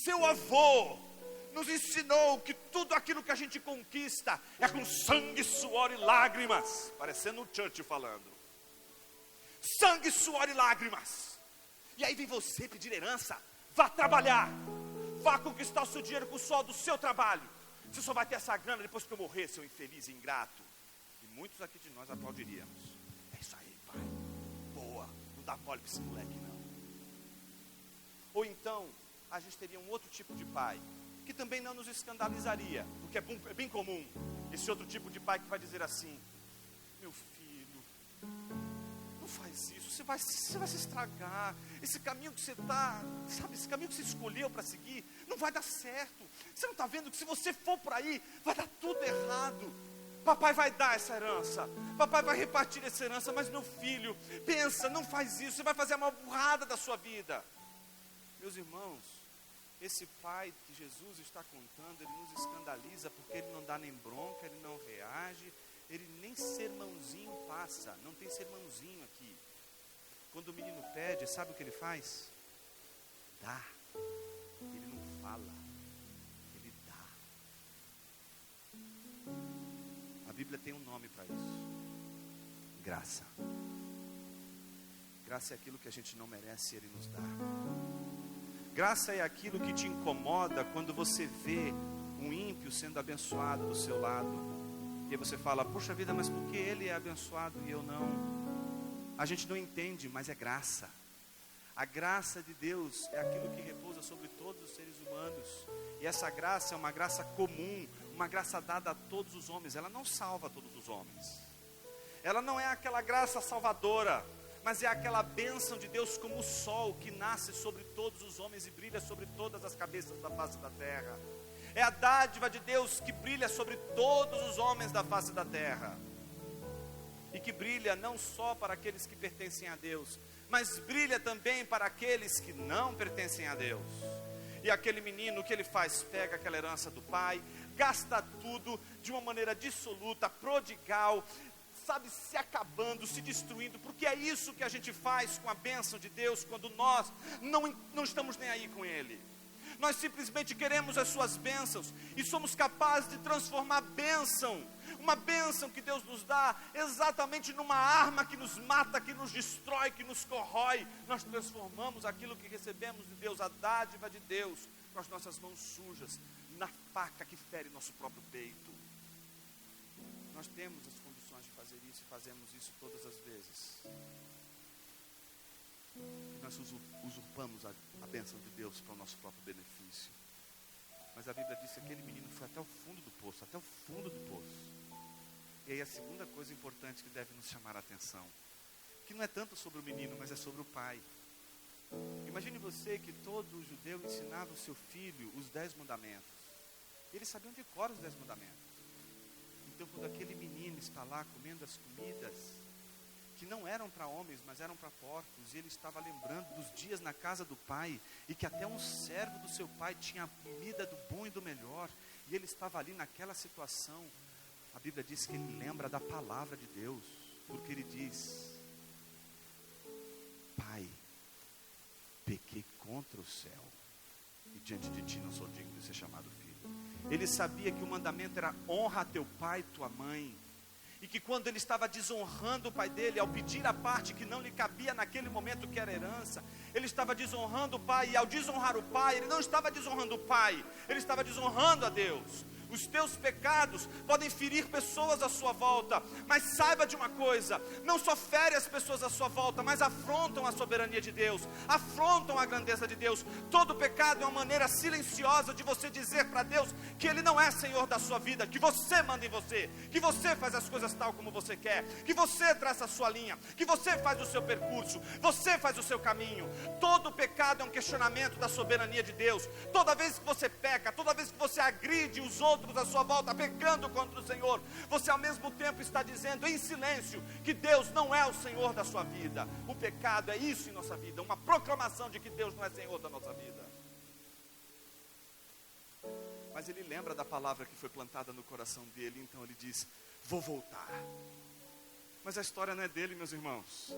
Seu avô nos ensinou que tudo aquilo que a gente conquista é com sangue, suor e lágrimas. Parecendo o Churchill falando. Sangue, suor e lágrimas. E aí vem você pedir herança. Vá trabalhar. Vá conquistar o seu dinheiro com o suor do seu trabalho. Você só vai ter essa grana depois que eu morrer, seu infeliz e ingrato. E muitos aqui de nós aplaudiríamos. É isso aí, pai. Boa. Não dá mole para esse moleque, não. Ou então, a gente teria um outro tipo de pai, que também não nos escandalizaria, porque é bem comum, esse outro tipo de pai que vai dizer assim: meu filho, não faz isso, você vai se estragar, esse caminho que você está, sabe, esse caminho que você escolheu para seguir, não vai dar certo, você não está vendo que se você for por aí, vai dar tudo errado, papai vai dar essa herança, papai vai repartir essa herança, mas meu filho, pensa, não faz isso, você vai fazer a maior burrada da sua vida. Meus irmãos, esse pai que Jesus está contando, ele nos escandaliza porque ele não dá nem bronca, ele não reage, ele nem sermãozinho passa, não tem sermãozinho aqui. Quando o menino pede, sabe o que ele faz? Dá. Ele não fala, ele dá. A Bíblia tem um nome para isso: graça. Graça é aquilo que a gente não merece, ele nos dá. Graça é aquilo que te incomoda quando você vê um ímpio sendo abençoado do seu lado. E aí você fala: puxa vida, mas por que ele é abençoado e eu não? A gente não entende, mas é graça. A graça de Deus é aquilo que repousa sobre todos os seres humanos. E essa graça é uma graça comum, uma graça dada a todos os homens. Ela não salva todos os homens. Ela não é aquela graça salvadora, mas é aquela bênção de Deus como o sol que nasce sobre todos os homens e brilha sobre todas as cabeças da face da terra. É a dádiva de Deus que brilha sobre todos os homens da face da terra. E que brilha não só para aqueles que pertencem a Deus, mas brilha também para aqueles que não pertencem a Deus. E aquele menino, o que ele faz? Pega aquela herança do pai, gasta tudo de uma maneira dissoluta, prodigal, sabe, se acabando, se destruindo, porque é isso que a gente faz com a bênção de Deus, quando nós não estamos nem aí com Ele. Nós simplesmente queremos as suas bênçãos, e somos capazes de transformar a bênção, uma bênção que Deus nos dá, exatamente numa arma que nos mata, que nos destrói, que nos corrói. Nós transformamos aquilo que recebemos de Deus, a dádiva de Deus, com as nossas mãos sujas, na faca que fere nosso próprio peito. Nós temos as condições de fazer isso e fazemos isso todas as vezes. E nós usurpamos a bênção de Deus para o nosso próprio benefício. Mas a Bíblia diz que aquele menino foi até o fundo do poço, até o fundo do poço. E aí a segunda coisa importante que deve nos chamar a atenção, que não é tanto sobre o menino, mas é sobre o pai. Imagine você que todo judeu ensinava o seu filho os 10 mandamentos. Eles sabiam de cor os 10 mandamentos. Então quando aquele menino está lá comendo as comidas, que não eram para homens, mas eram para porcos, e ele estava lembrando dos dias na casa do pai, e que até um servo do seu pai tinha a comida do bom e do melhor, e ele estava ali naquela situação. A Bíblia diz que ele lembra da palavra de Deus, porque ele diz: Pai, pequei contra o céu, e diante de ti não sou digno de ser chamado filho. Ele sabia que o mandamento era: honra teu pai e tua mãe. E que quando ele estava desonrando o pai dele, ao pedir a parte que não lhe cabia naquele momento, que era herança, ele estava desonrando o pai. E ao desonrar o pai, ele não estava desonrando o pai, ele estava desonrando a Deus. Os teus pecados podem ferir pessoas à sua volta, mas saiba de uma coisa: não só fere as pessoas à sua volta, mas afrontam a soberania de Deus, afrontam a grandeza de Deus. Todo pecado é uma maneira silenciosa de você dizer para Deus que Ele não é Senhor da sua vida, que você manda em você, que você faz as coisas tal como você quer, que você traça a sua linha, que você faz o seu percurso, você faz o seu caminho. Todo pecado é um questionamento da soberania de Deus. Toda vez que você peca, toda vez que você agride os outros à sua volta, pecando contra o Senhor, você ao mesmo tempo está dizendo em silêncio que Deus não é o Senhor da sua vida. O pecado é isso em nossa vida, uma proclamação de que Deus não é Senhor da nossa vida. Mas ele lembra da palavra que foi plantada no coração dele, então ele diz: vou voltar. Mas a história não é dele, meus irmãos.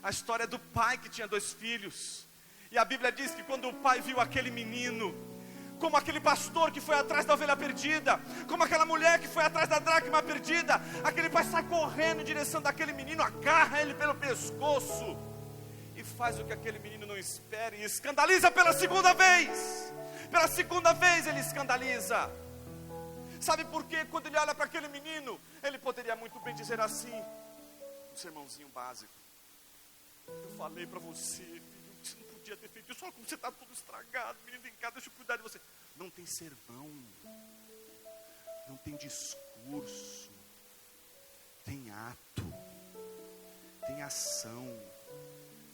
A história é do pai que tinha 2 filhos. E a Bíblia diz que quando o pai viu aquele menino, como aquele pastor que foi atrás da ovelha perdida, como aquela mulher que foi atrás da dracma perdida, aquele pai sai correndo em direção daquele menino, agarra ele pelo pescoço e faz o que aquele menino não espera, e escandaliza pela segunda vez. Pela segunda vez ele escandaliza. Sabe por quê? Quando ele olha para aquele menino, ele poderia muito bem dizer assim, um sermãozinho básico: eu falei para você, filho, que você não podia ter feito isso. Olha como você está todo estragado, menino, vem cá, deixa eu cuidar de você. Não tem sermão, não tem discurso, tem ato, tem ação,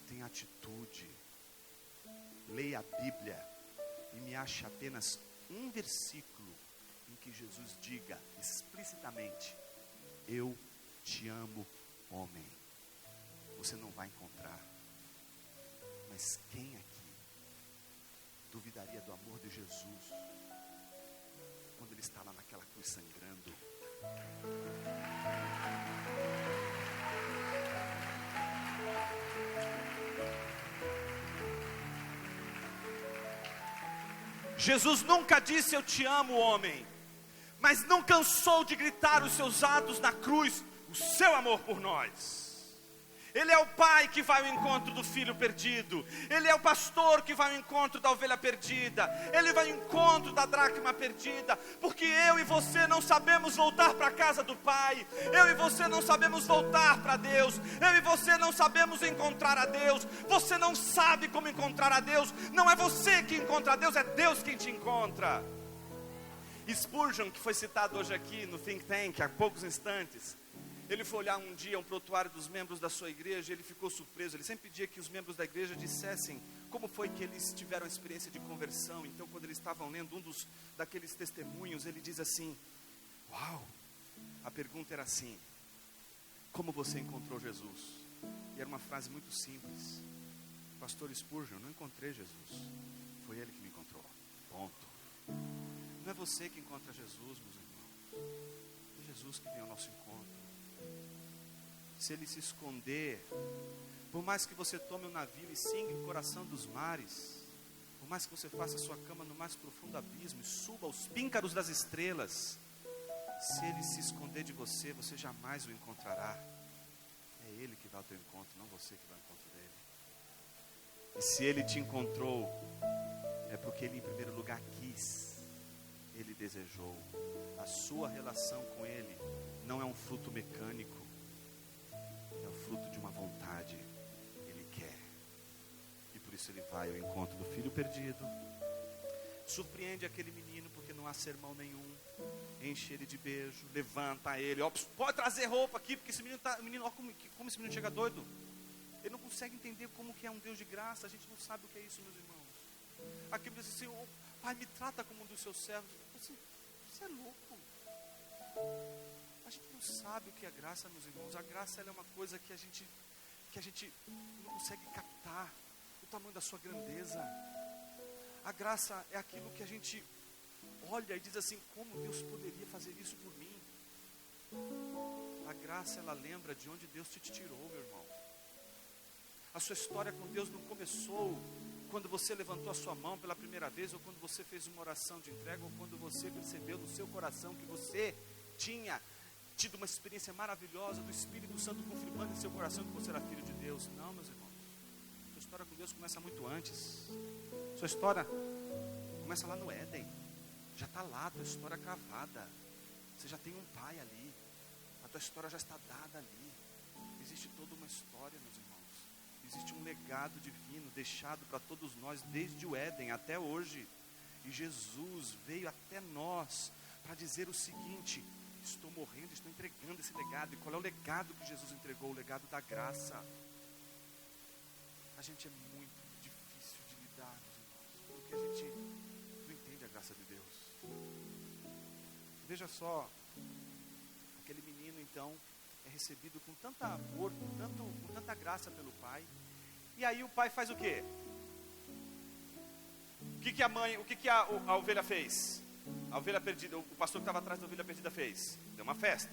tem atitude. Leia a Bíblia e me ache apenas um versículo em que Jesus diga explicitamente: eu te amo, homem. Você não vai encontrar. Mas quem aqui duvidaria do amor de Jesus quando ele está lá naquela cruz sangrando? Jesus nunca disse eu te amo, homem, mas não cansou de gritar os seus atos na cruz, o seu amor por nós. Ele é o pai que vai ao encontro do filho perdido. Ele é o pastor que vai ao encontro da ovelha perdida. Ele vai ao encontro da dracma perdida. Porque eu e você não sabemos voltar para a casa do pai. Eu e você não sabemos voltar para Deus. Eu e você não sabemos encontrar a Deus. Você não sabe como encontrar a Deus. Não é você que encontra a Deus, é Deus quem te encontra. Spurgeon, que foi citado hoje aqui no Think Tank há poucos instantes, ele foi olhar um dia um prontuário dos membros da sua igreja e ele ficou surpreso. Ele sempre pedia que os membros da igreja dissessem como foi que eles tiveram a experiência de conversão. Então, quando eles estavam lendo daqueles testemunhos, ele diz assim: uau! A pergunta era assim: como você encontrou Jesus? E era uma frase muito simples: Pastor Spurgeon, não encontrei Jesus, foi Ele que me encontrou. Ponto. Não é você que encontra Jesus, meus irmãos, é Jesus que vem ao nosso encontro. Se Ele se esconder, por mais que você tome um navio e singa o coração dos mares, por mais que você faça a sua cama no mais profundo abismo e suba aos píncaros das estrelas, se Ele se esconder de você, você jamais o encontrará. É Ele que vai ao teu encontro, não você que vai ao encontro dele. E se Ele te encontrou, é porque Ele em primeiro lugar quis, Ele desejou. A sua relação com Ele não é um fruto mecânico, é o fruto de uma vontade. Ele quer, e por isso Ele vai ao encontro do filho perdido, surpreende aquele menino, porque não há sermão nenhum, enche ele de beijo, levanta ele, ó, pode trazer roupa aqui, porque esse menino, ó, como esse menino chega doido, ele não consegue entender como que é um Deus de graça. A gente não sabe o que é isso, meus irmãos. Aqui ele diz assim: oh, Pai, me trata como um dos seus servos. Você é louco. A gente não sabe o que é graça, meus irmãos. A graça, ela é uma coisa que a gente não consegue captar o tamanho da sua grandeza. A graça é aquilo que a gente olha e diz assim: como Deus poderia fazer isso por mim? A graça, ela lembra de onde Deus te tirou, meu irmão. A sua história com Deus não começou quando você levantou a sua mão pela primeira vez, ou quando você fez uma oração de entrega, ou quando você percebeu no seu coração que você tinha tido uma experiência maravilhosa do Espírito Santo confirmando em seu coração que você era filho de Deus. Não, meus irmãos. Sua história com Deus começa muito antes. Sua história começa lá no Éden. Já está lá, a tua história cravada. Você já tem um pai ali. A tua história já está dada ali. Existe toda uma história, meus irmãos. Existe um legado divino deixado para todos nós desde o Éden até hoje. E Jesus veio até nós para dizer o seguinte: estou morrendo, estou entregando esse legado. E qual é o legado que Jesus entregou? O legado da graça. A gente é muito difícil de lidar, meus irmãos, porque a gente não entende a graça de Deus. Veja só, aquele menino então é recebido com tanto amor, com tanta graça pelo pai. E aí o pai faz o quê? O que a ovelha fez? A ovelha perdida, o pastor que estava atrás da ovelha perdida fez? Deu uma festa.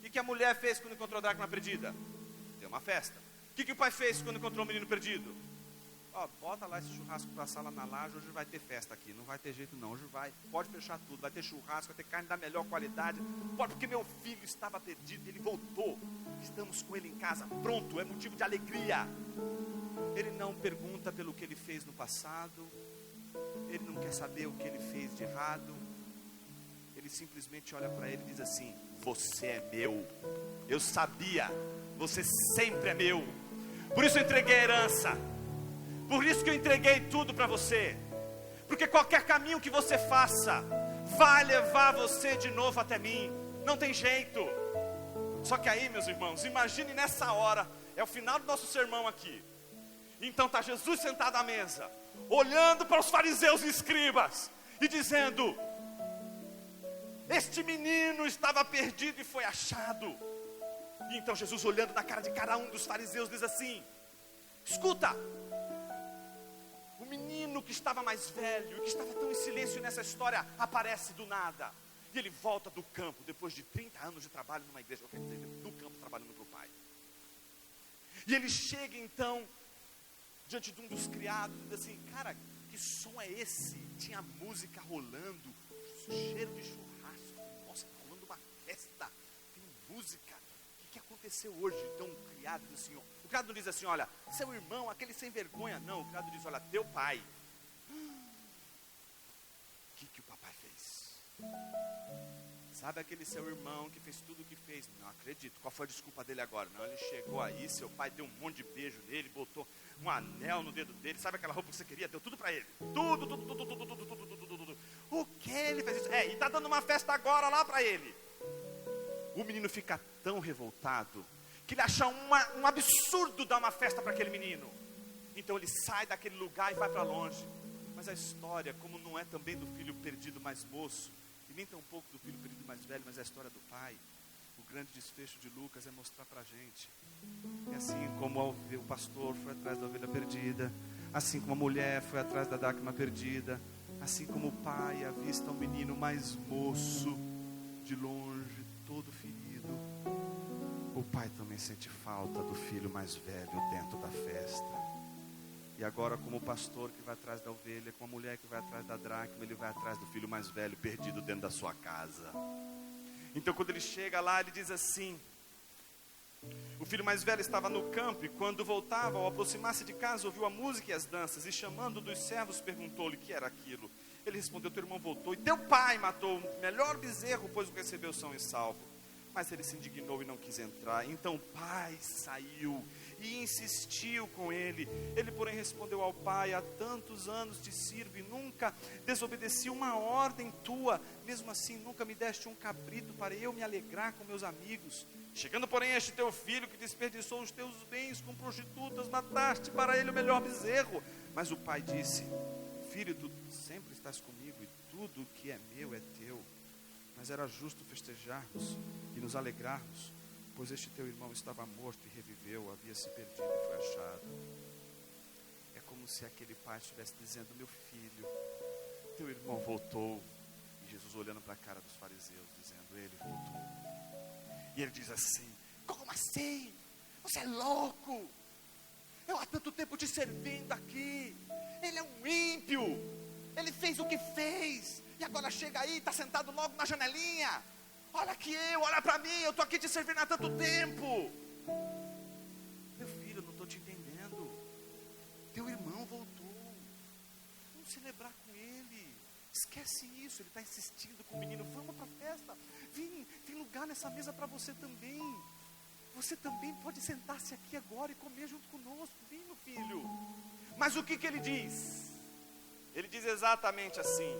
O que a mulher fez quando encontrou a dracma perdida? Deu uma festa. O que o pai fez quando encontrou o menino perdido? Ó, bota lá esse churrasco para a sala na laje, hoje vai ter festa aqui, não vai ter jeito não, hoje pode fechar tudo, vai ter churrasco, vai ter carne da melhor qualidade, pode, porque meu filho estava perdido, ele voltou, estamos com ele em casa, pronto, é motivo de alegria. Ele não pergunta pelo que ele fez no passado, ele não quer saber o que ele fez de errado, ele simplesmente olha para ele e diz assim: você é meu, eu sabia, você sempre é meu, por isso eu entreguei a herança, por isso que eu entreguei tudo para você, porque qualquer caminho que você faça vai levar você de novo até mim, não tem jeito. Só que aí, meus irmãos, imagine nessa hora, é o final do nosso sermão aqui, então está Jesus sentado à mesa, olhando para os fariseus e escribas, e dizendo: este menino estava perdido e foi achado. E então Jesus, olhando na cara de cada um dos fariseus, diz assim: escuta, o menino que estava mais velho, que estava tão em silêncio nessa história, aparece do nada, e ele volta do campo, depois de 30 anos de trabalho numa igreja, eu quero dizer, no campo trabalhando para o pai, e ele chega então, diante de um dos criados, e diz assim: cara, que som é esse? Tinha música rolando, cheiro de churrasco, nossa, está rolando uma festa, tem música, o que aconteceu hoje? Então o criado diz assim, o criado não diz assim: olha, seu irmão, aquele sem vergonha, não, o criado diz: olha, teu pai. O que o papai fez? Sabe aquele seu irmão que fez tudo o que fez? Não acredito. Qual foi a desculpa dele agora? Não, ele chegou aí, seu pai deu um monte de beijo nele, botou um anel no dedo dele, sabe aquela roupa que você queria? Deu tudo para ele. Tudo. O que ele fez isso? E está dando uma festa agora lá para ele. O menino fica tão revoltado que ele acha um absurdo dar uma festa para aquele menino. Então ele sai daquele lugar e vai para longe. Mas a história, como não é também do filho perdido mais moço, e nem tão pouco do filho perdido mais velho, mas é a história do pai, o grande desfecho de Lucas é mostrar para a gente. É assim como o pastor foi atrás da ovelha perdida, assim como a mulher foi atrás da dracma perdida, assim como o pai avista o menino mais moço, de longe, todo ferido, o pai também sente falta do filho mais velho dentro da festa. E agora, como o pastor que vai atrás da ovelha, como a mulher que vai atrás da dracma, ele vai atrás do filho mais velho perdido dentro da sua casa. Então quando ele chega lá, ele diz assim: o filho mais velho estava no campo, e quando voltava, ao aproximar-se de casa, ouviu a música e as danças, e chamando dos servos, perguntou-lhe o que era aquilo. Ele respondeu: teu irmão voltou, e teu pai matou o melhor bezerro, pois o recebeu são e salvo. Mas ele se indignou e não quis entrar. Então o pai saiu e insistiu com ele. Ele, porém, respondeu ao pai: há tantos anos te sirvo e nunca desobedeci uma ordem tua. Mesmo assim, nunca me deste um cabrito para eu me alegrar com meus amigos. Chegando, porém, este teu filho que desperdiçou os teus bens com prostitutas, mataste para ele o melhor bezerro. Mas o pai disse: filho, tu sempre estás comigo e tudo o que é meu é teu. Mas era justo festejarmos e nos alegrarmos, pois este teu irmão estava morto e reviveu, havia se perdido e foi achado. É como se aquele pai estivesse dizendo: meu filho, teu irmão voltou. E Jesus olhando para a cara dos fariseus, dizendo: ele voltou. E ele diz assim: como assim? Você é louco? Eu há tanto tempo te servindo aqui. Ele é um ímpio. Ele fez o que fez. E agora chega aí, está sentado logo na janelinha. Olha aqui olha para mim, eu estou aqui te servindo há tanto tempo. Meu filho, eu não estou te entendendo. Teu irmão voltou. Vamos celebrar com ele. Esquece isso. Ele está insistindo com o menino: vamos para a festa, vem, tem lugar nessa mesa para você também. Você também pode sentar-se aqui agora e comer junto conosco. Vem, meu filho. Mas o que ele diz? Ele diz exatamente assim: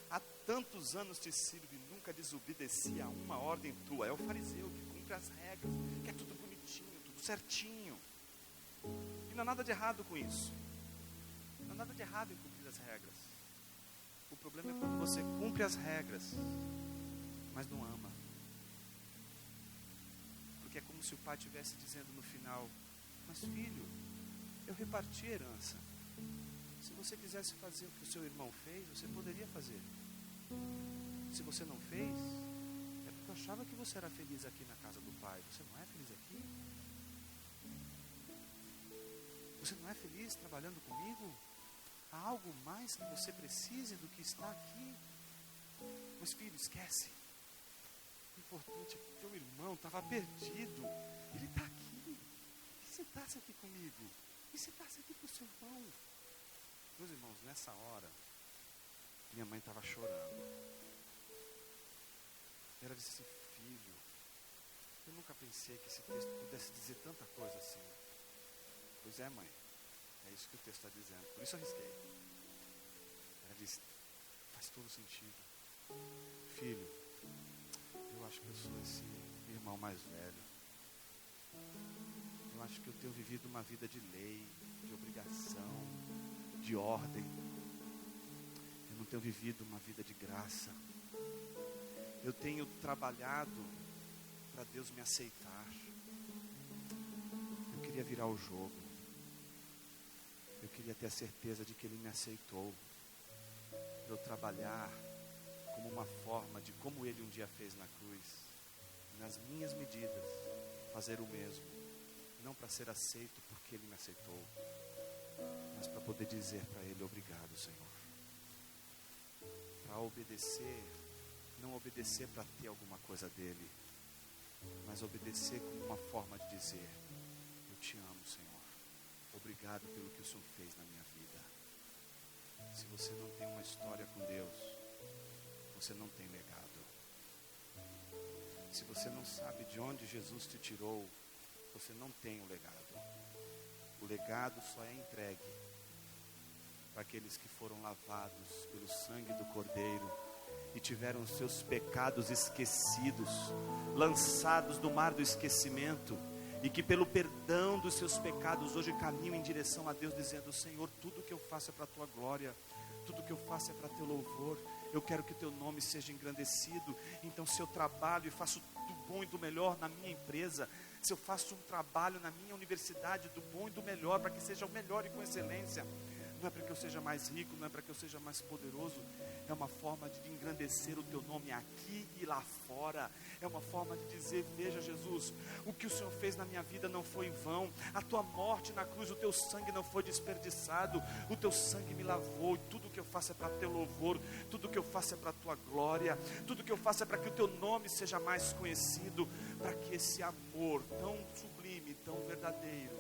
há tantos anos te sirvo e nunca desobedeci a uma ordem tua. É o fariseu que cumpre as regras, que é tudo bonitinho, tudo certinho. E não há nada de errado com isso. Não há nada de errado em cumprir as regras. O problema é quando você cumpre as regras, mas não ama. Porque é como se o pai estivesse dizendo no final: mas filho, eu reparti a herança. Se você quisesse fazer o que o seu irmão fez, você poderia fazer. Se você não fez, é porque eu achava que você era feliz aqui na casa do pai. Você não é feliz aqui? Você não é feliz trabalhando comigo? Há algo mais que você precise do que está aqui? Mas filho, esquece. O importante é que teu irmão estava perdido. Ele está aqui. E sentasse aqui comigo. E sentasse aqui com o seu irmão. Meus irmãos, nessa hora, minha mãe estava chorando. Ela disse assim: filho, eu nunca pensei que esse texto pudesse dizer tanta coisa assim. Pois é, mãe, é isso que o texto está dizendo, por isso eu risquei. Ela disse: faz todo sentido. Filho, eu acho que eu sou esse irmão mais velho. Eu acho que eu tenho vivido uma vida de lei, de obrigação, de ordem. Eu não tenho vivido uma vida de graça. Eu tenho trabalhado para Deus me aceitar. Eu queria virar o jogo. Eu queria ter a certeza de que Ele me aceitou. Para eu trabalhar como uma forma de como Ele um dia fez na cruz. Nas minhas medidas, fazer o mesmo. Não para ser aceito porque Ele me aceitou, mas para poder dizer para Ele: obrigado, Senhor. Para obedecer, não obedecer para ter alguma coisa dEle, mas obedecer como uma forma de dizer: eu te amo, Senhor. Obrigado pelo que o Senhor fez na minha vida. Se você não tem uma história com Deus, você não tem legado. Se você não sabe de onde Jesus te tirou, você não tem o legado. O legado só é entregue para aqueles que foram lavados pelo sangue do Cordeiro e tiveram os seus pecados esquecidos, lançados no mar do esquecimento, e que pelo perdão dos seus pecados hoje caminham em direção a Deus, dizendo: Senhor, tudo que eu faço é para a tua glória, tudo que eu faço é para teu louvor. Eu quero que o teu nome seja engrandecido. Então, se eu trabalho e faço do bom e do melhor na minha empresa, se eu faço um trabalho na minha universidade do bom e do melhor, para que seja o melhor e com excelência, não é para que eu seja mais rico, não é para que eu seja mais poderoso, é uma forma de engrandecer o teu nome aqui e lá fora. É uma forma de dizer: veja, Jesus, o que o Senhor fez na minha vida não foi em vão. A tua morte na cruz, o teu sangue não foi desperdiçado. O teu sangue me lavou. E tudo que eu faço é para teu louvor. Tudo que eu faço é para a tua glória. Tudo que eu faço é para que o teu nome seja mais conhecido, para que esse amor tão sublime, tão verdadeiro,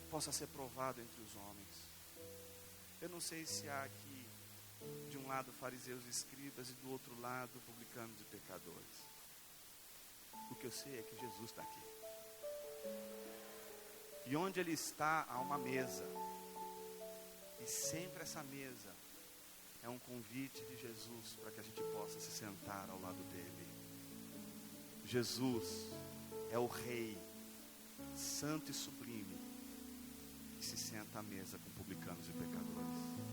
possa ser provado entre os homens. Eu não sei se há aqui de um lado fariseus e escribas e do outro lado publicanos e pecadores. O que eu sei é que Jesus está aqui. E onde Ele está, há uma mesa. E sempre essa mesa é um convite de Jesus para que a gente possa se sentar ao lado dEle. Jesus é o Rei santo e sublime que se senta à mesa com publicanos e pecadores.